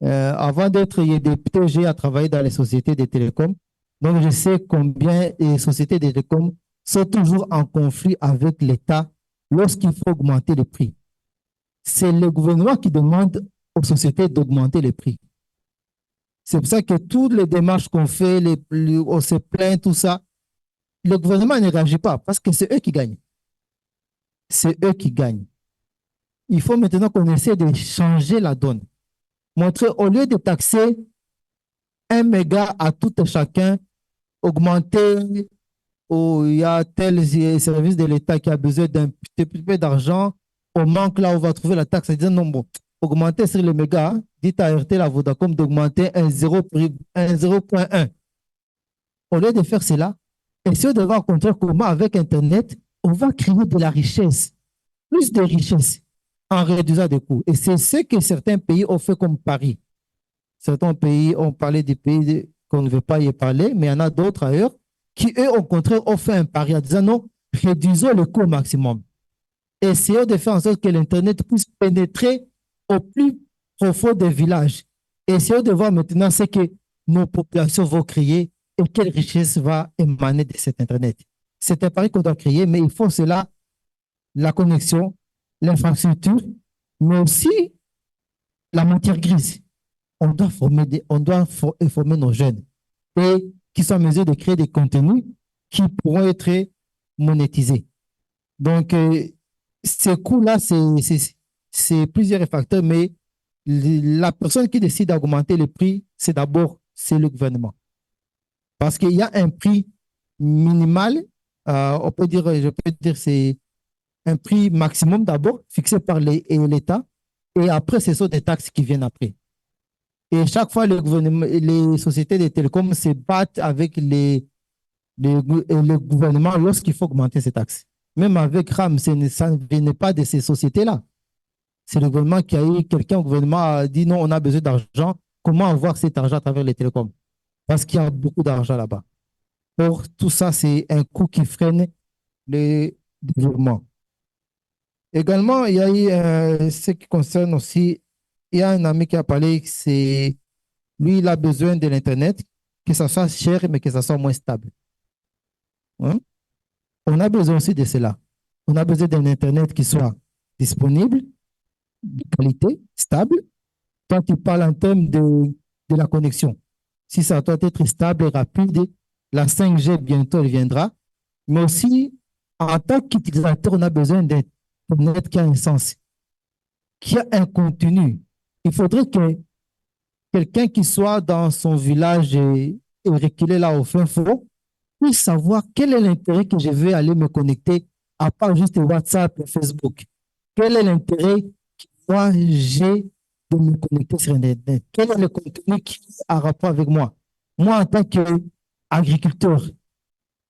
Avant d'être député, j'ai travaillé dans les sociétés de télécoms. Donc, je sais combien les sociétés de télécoms sont toujours en conflit avec l'État lorsqu'il faut augmenter les prix. C'est le gouvernement qui demande aux sociétés d'augmenter les prix. C'est pour ça que toutes les démarches qu'on fait, on se plaint, tout ça, le gouvernement ne réagit pas parce que c'est eux qui gagnent. C'est eux qui gagnent. Il faut maintenant qu'on essaie de changer la donne. Montrer, au lieu de taxer 1 méga à tout et chacun, augmenter, il y a tel service de l'État qui a besoin d'un petit peu d'argent, au manque là, on va trouver la taxe. Disant non, bon, augmenter sur les mégas, dites à RTL, à Vodacom d'augmenter un 0,1. Au lieu de faire cela, essayez de voir comment avec Internet, on va créer de la richesse, plus de richesse en réduisant des coûts. Et c'est ce que certains pays ont fait comme Paris. Certains pays ont parlé des pays qu'on ne veut pas y parler, mais il y en a d'autres ailleurs qui, eux, au contraire, ont fait un pari en disant non, réduisons le coût au maximum. Essayons de faire en sorte que l'Internet puisse pénétrer au plus profond des villages. Essayons de voir maintenant ce que nos populations vont créer et quelle richesse va émaner de cet Internet. C'est un pari qu'on doit créer, mais il faut cela, la connexion, l'infrastructure, mais aussi la matière grise. On doit former nos jeunes et qui sont en mesure de créer des contenus qui pourront être monétisés. Donc, ces coûts-là, c'est plusieurs facteurs, mais la personne qui décide d'augmenter le prix, c'est le gouvernement. Parce qu'il y a un prix minimal, je peux dire c'est un prix maximum d'abord, fixé par l'État, et après, ce sont des taxes qui viennent après. Et chaque fois, les sociétés de télécoms se battent avec le gouvernement lorsqu'il faut augmenter ces taxes. Même avec RAM, ça ne vient pas de ces sociétés-là. C'est le gouvernement qui a eu quelqu'un au gouvernement a dit non, on a besoin d'argent. Comment avoir cet argent à travers les télécoms? Parce qu'il y a beaucoup d'argent là-bas. Or, tout ça, c'est un coût qui freine le développement. Également, il y a eu ce qui concerne aussi, il y a un ami qui a parlé, lui, il a besoin de l'Internet, que ça soit cher, mais que ça soit moins stable. Hein? On a besoin aussi de cela. On a besoin d'un Internet qui soit disponible, de qualité, stable. Toi, tu parles en termes de la connexion. Si ça doit être stable et rapide, la 5G bientôt elle viendra. Mais aussi, en tant qu'utilisateur, on a besoin d'Internet qui a un sens, qui a un contenu. Il faudrait que quelqu'un qui soit dans son village et reculé là au fin fond puisse savoir quel est l'intérêt que je vais aller me connecter à part juste WhatsApp et Facebook. Quel est l'intérêt que moi j'ai de me connecter sur Internet? Quel est le contenu qui a rapport avec moi? Moi, en tant qu'agriculteur,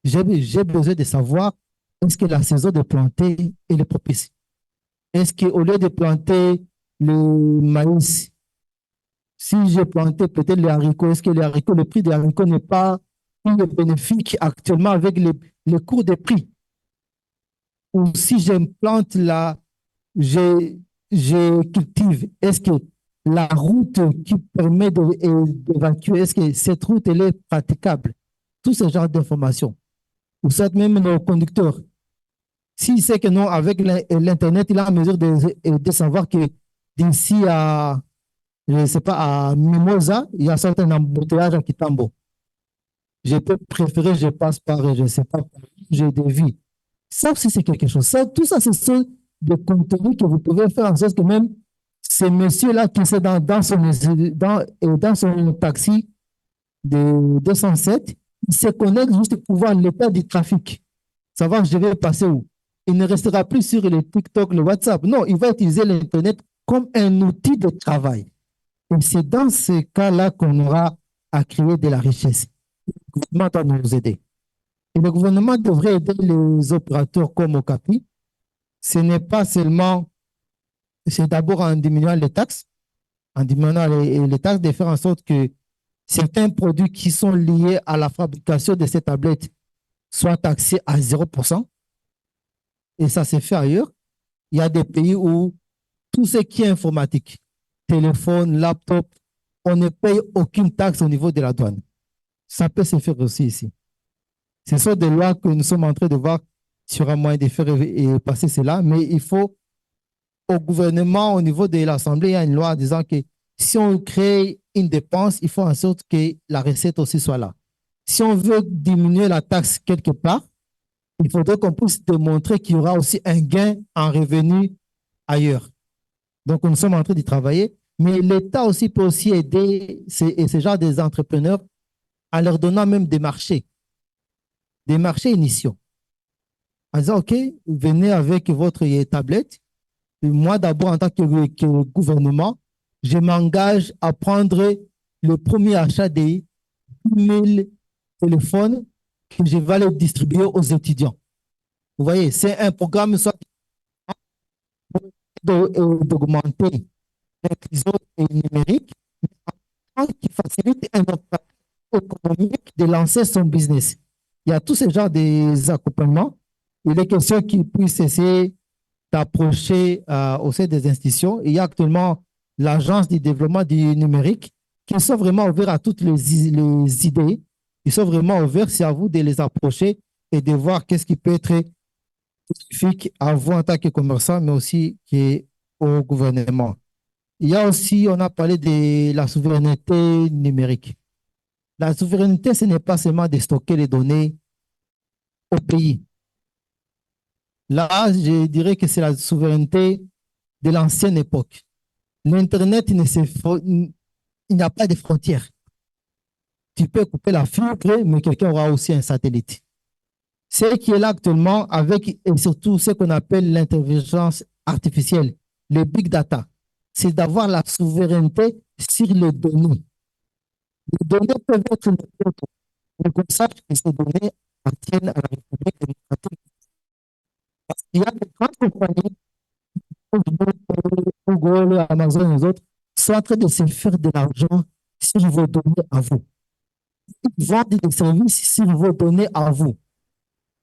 j'ai besoin de savoir est-ce que la saison de planter est propice? Est-ce qu'au lieu de planter le maïs, si j'ai planté peut-être les haricots, est-ce que le prix des haricots n'est pas bénéfique actuellement avec le cours des prix? Ou si je plante là, je cultive, est-ce que la route qui permet d'évacuer, est-ce que cette route elle est praticable? Tout ce genre d'informations. Ou soit même nos conducteurs. S'il sait que non, avec l'Internet, il est en mesure de savoir que d'ici à, je ne sais pas, à Mimosa, il y a certains embouteillages à Kitambo. Je peux préférer, je passe par, je ne sais pas, j'ai des vies. Ça aussi, c'est quelque chose. Tout ça, ce sont des contenus que vous pouvez faire en sorte que même ces messieurs-là qui sont dans son taxi de 207, ils se connectent juste pour voir l'état du trafic. Savoir que je vais passer où. Il ne restera plus sur le TikTok, le WhatsApp. Non, il va utiliser l'Internet comme un outil de travail. Et c'est dans ce cas-là qu'on aura à créer de la richesse. Le gouvernement doit nous aider. Et le gouvernement devrait aider les opérateurs comme Okapi. Ce n'est pas seulement, c'est d'abord en diminuant les taxes, de faire en sorte que certains produits qui sont liés à la fabrication de ces tablettes soit taxé à 0%, et ça s'est fait ailleurs. Il y a des pays où tout ce qui est informatique, téléphone, laptop, on ne paye aucune taxe au niveau de la douane. Ça peut se faire aussi ici. Ce sont des lois que nous sommes en train de voir sur un moyen de faire et passer cela, mais il faut au gouvernement, au niveau de l'Assemblée, il y a une loi disant que si on crée une dépense, il faut en sorte que la recette aussi soit là. Si on veut diminuer la taxe quelque part, il faudrait qu'on puisse démontrer qu'il y aura aussi un gain en revenu ailleurs. Donc, nous sommes en train d'y travailler, mais l'État aussi peut aussi aider ce genre des entrepreneurs en leur donnant même des marchés initiaux. En disant, OK, venez avec votre tablette. Et moi, d'abord, en tant que gouvernement, je m'engage à prendre le premier achat des 10 000 téléphones que je vais les distribuer aux étudiants. Vous voyez, c'est un programme soit d'augmenter l'inclusion numérique, mais qui facilite un opérateur économique de lancer son business. Il y a tous ces genres d'accompagnements. Il est question qu'ils puissent essayer d'approcher au sein des institutions. Il y a actuellement l'Agence du développement du numérique qui sont vraiment ouverts à toutes les idées. Ils sont vraiment ouverts. C'est à vous de les approcher et de voir qu'est-ce qui peut être spécifique à vous en tant que commerçant, mais aussi au gouvernement. Il y a aussi, on a parlé de la souveraineté numérique. La souveraineté, ce n'est pas seulement de stocker les données au pays. Là, je dirais que c'est la souveraineté de l'ancienne époque. L'Internet, il n'y a pas de frontières. Tu peux couper la fibre, mais quelqu'un aura aussi un satellite. Ce qui est là actuellement, avec et surtout ce qu'on appelle l'intelligence artificielle, le big data, c'est d'avoir la souveraineté sur les données. Les données peuvent être neutres, mais comme ça, que ces données appartiennent à la République démocratique. Parce qu'il y a des grandes compagnies, Google, Amazon et les autres, sont en train de se faire de l'argent sur vos données à vous. Ils vendent des services sur vos données à vous.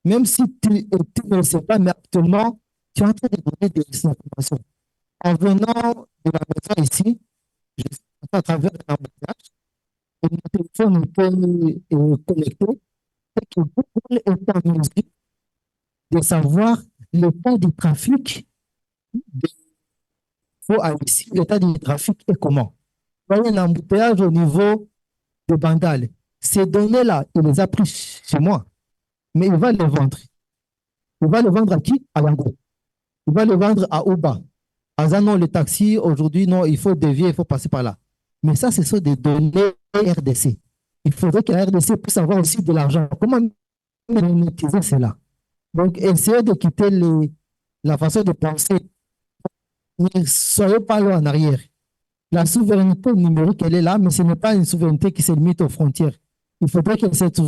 Même si tu ne le sais pas, mais actuellement, tu es en train de donner des informations. En venant de la maison ici, je suis à travers un embouteillage, et mon téléphone était connecté, et que Google est en mesure de savoir l'état du trafic de ici, l'état du trafic est comment. Il y a un embouteillage au niveau de Bandal. Ces données-là, il les a prises chez moi, mais il va les vendre. Il va le vendre à qui? À Lango. Il va le vendre à Uber. À Zano, le taxi, aujourd'hui, non, il faut dévier, il faut passer par là. Mais ça, ce sont des données RDC. Il faudrait que la RDC puisse avoir aussi de l'argent. Comment monétiser cela? Donc, essayez de quitter la façon de penser. Ne soyez pas là en arrière. La souveraineté numérique, elle est là, mais ce n'est pas une souveraineté qui se limite aux frontières. Il faudrait que cette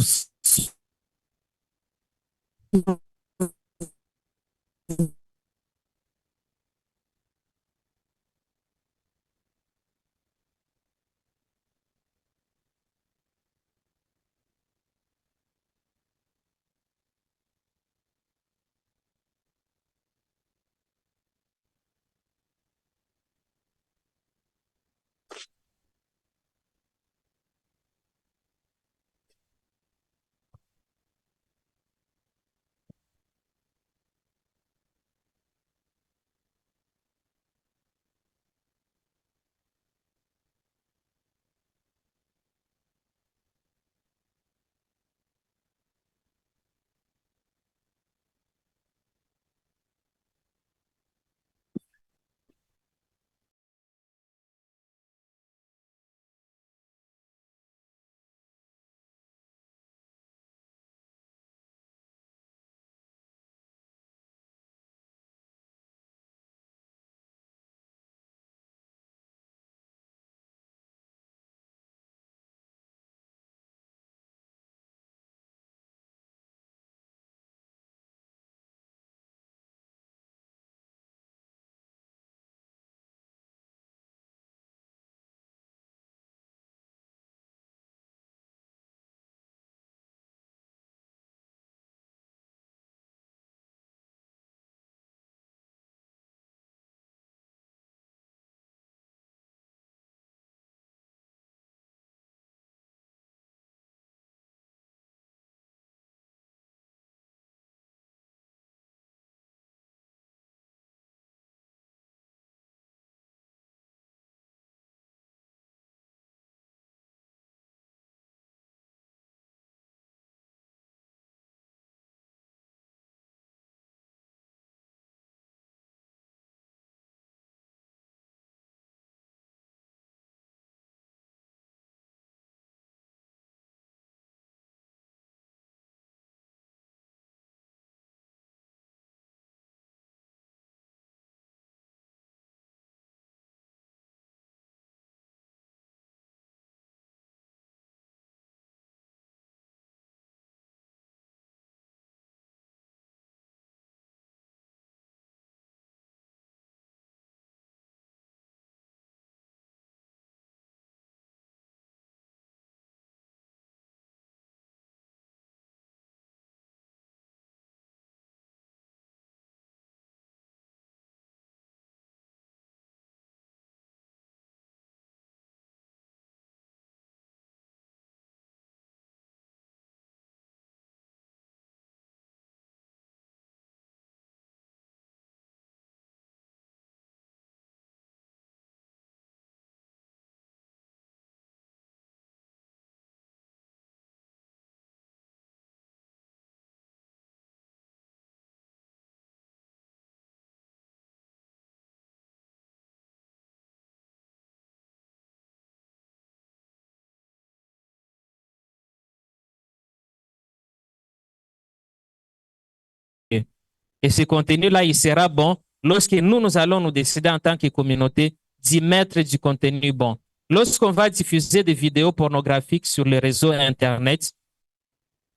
Et ce contenu-là, il sera bon lorsque nous allons nous décider en tant que communauté d'y mettre du contenu bon. Lorsqu'on va diffuser des vidéos pornographiques sur les réseaux Internet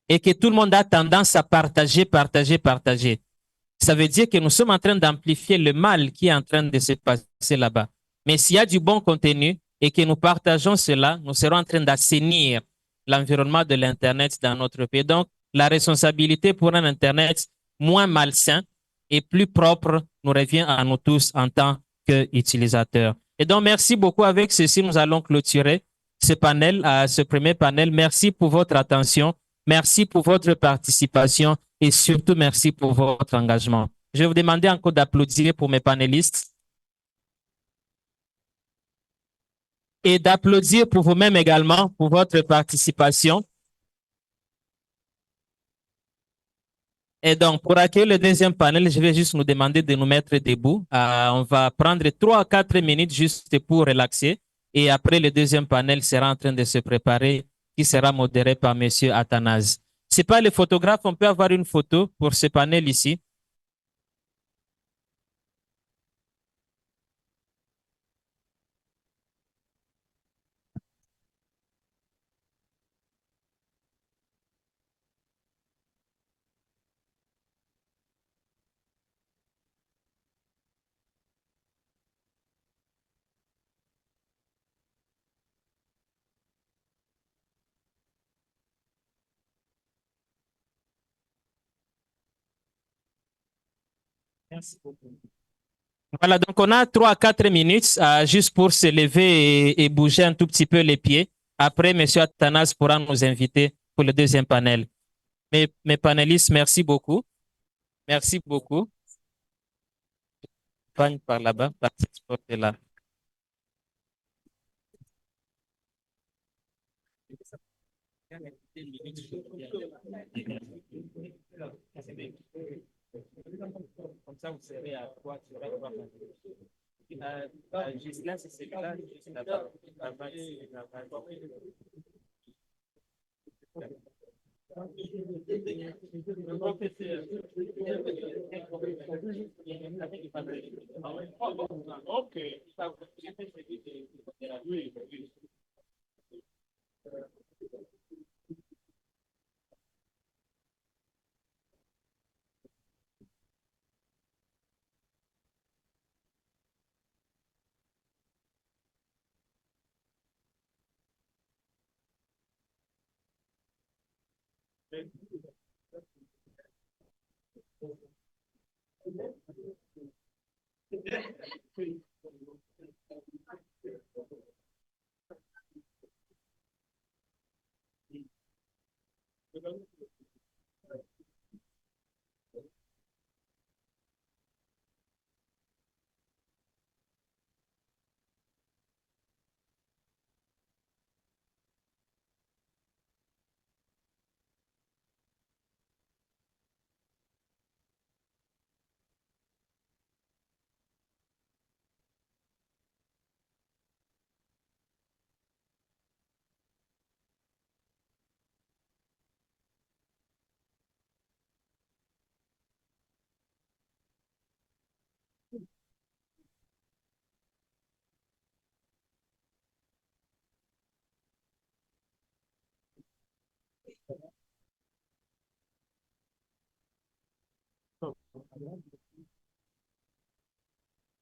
et que tout le monde a tendance à partager, ça veut dire que nous sommes en train d'amplifier le mal qui est en train de se passer là-bas. Mais s'il y a du bon contenu et que nous partageons cela, nous serons en train d'assainir l'environnement de l'Internet dans notre pays. Donc, la responsabilité pour un Internet moins malsain et plus propre nous revient à nous tous en tant qu'utilisateurs. Et donc, merci beaucoup. Avec ceci, nous allons clôturer ce panel, ce premier panel. Merci pour votre attention. Merci pour votre participation et surtout merci pour votre engagement. Je vais vous demander encore d'applaudir pour mes panélistes et d'applaudir pour vous-même également pour votre participation. Et donc, pour accueillir le deuxième panel, je vais juste nous demander de nous mettre debout. On va prendre 3 à 4 minutes juste pour relaxer. Et après, le deuxième panel sera en train de se préparer, qui sera modéré par M. Athanase. Ce n'est pas le photographe, on peut avoir une photo pour ce panel ici. Merci beaucoup. Voilà, donc on a 3 à 4 minutes juste pour se lever et bouger un tout petit peu les pieds. Après, M. Athanas pourra nous inviter pour le deuxième panel. Mes panélistes, merci beaucoup. Merci beaucoup. Par là-bas, par cette porte-là. Comme ça, vous serez à quoi tu vas Gislain, c'est celui-là, juste là-bas. Ok.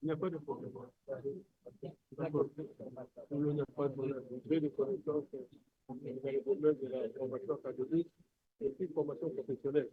Il n'y a pas de problème. D'accord. Il n'y a pas de problème. De connaissance, il y a le problème de la formation académique et puis formation professionnelle.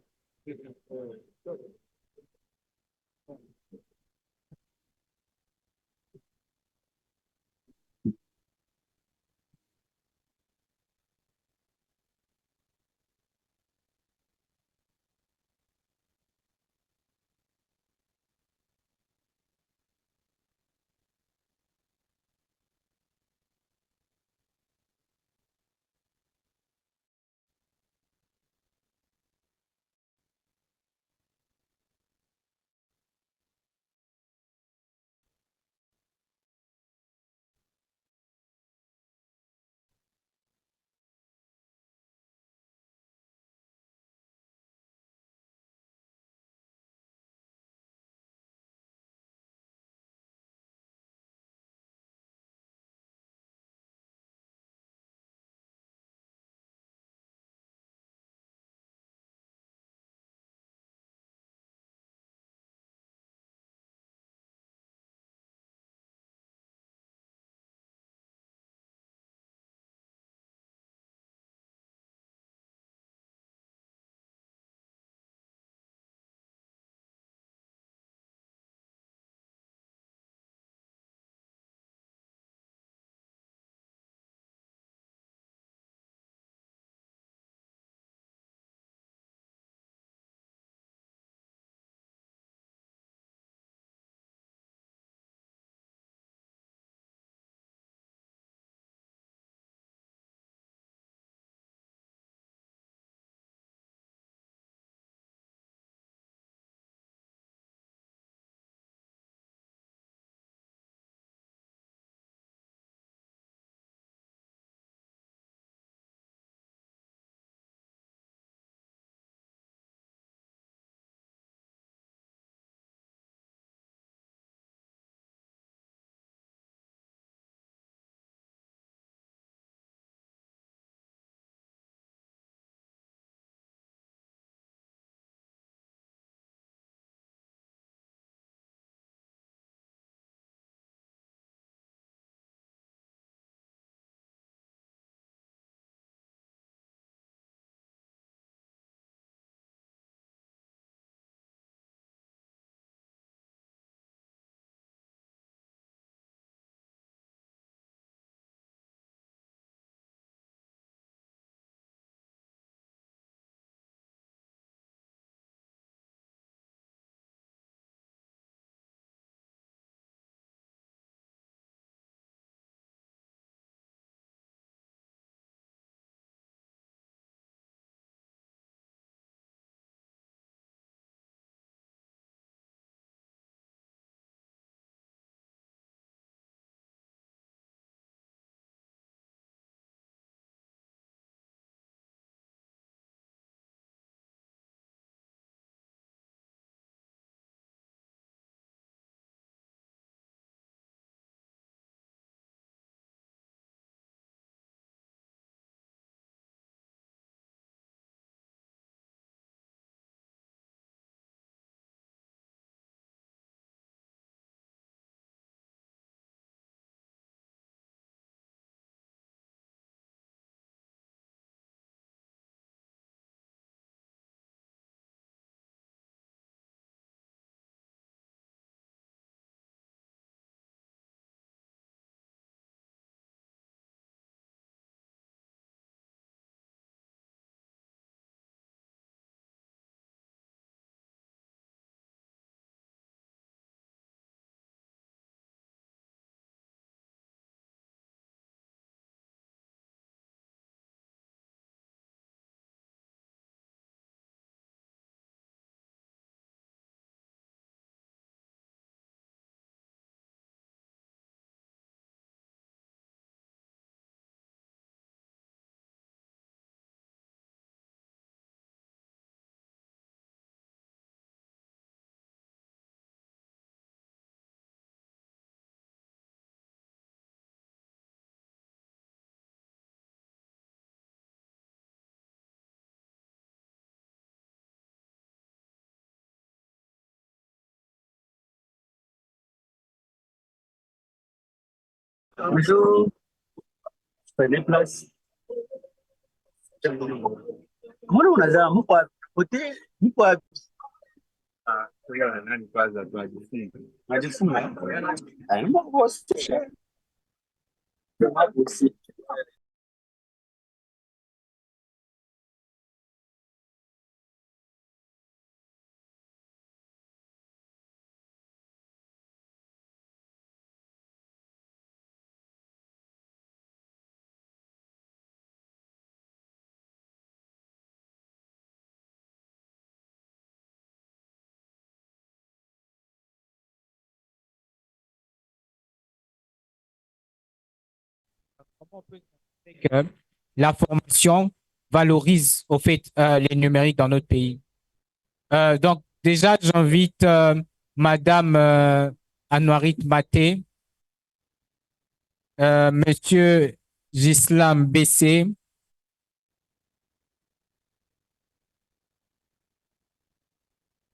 Bonjour, je fais des places. Mbona unazaa mko wapi? Pote, mko wapi? Ah, wewe nani kwanza tunajifunza. Najifunza. Ah, ni mambo sio. Mambo sio. Comment on peut dire que la formation valorise au fait les numériques dans notre pays? Donc, déjà, j'invite Madame Anouarit Maté, Monsieur Gislam Bessé,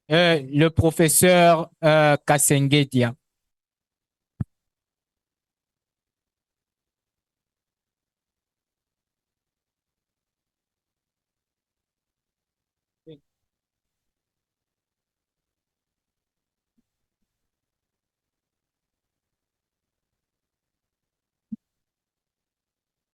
le professeur Kassengedia.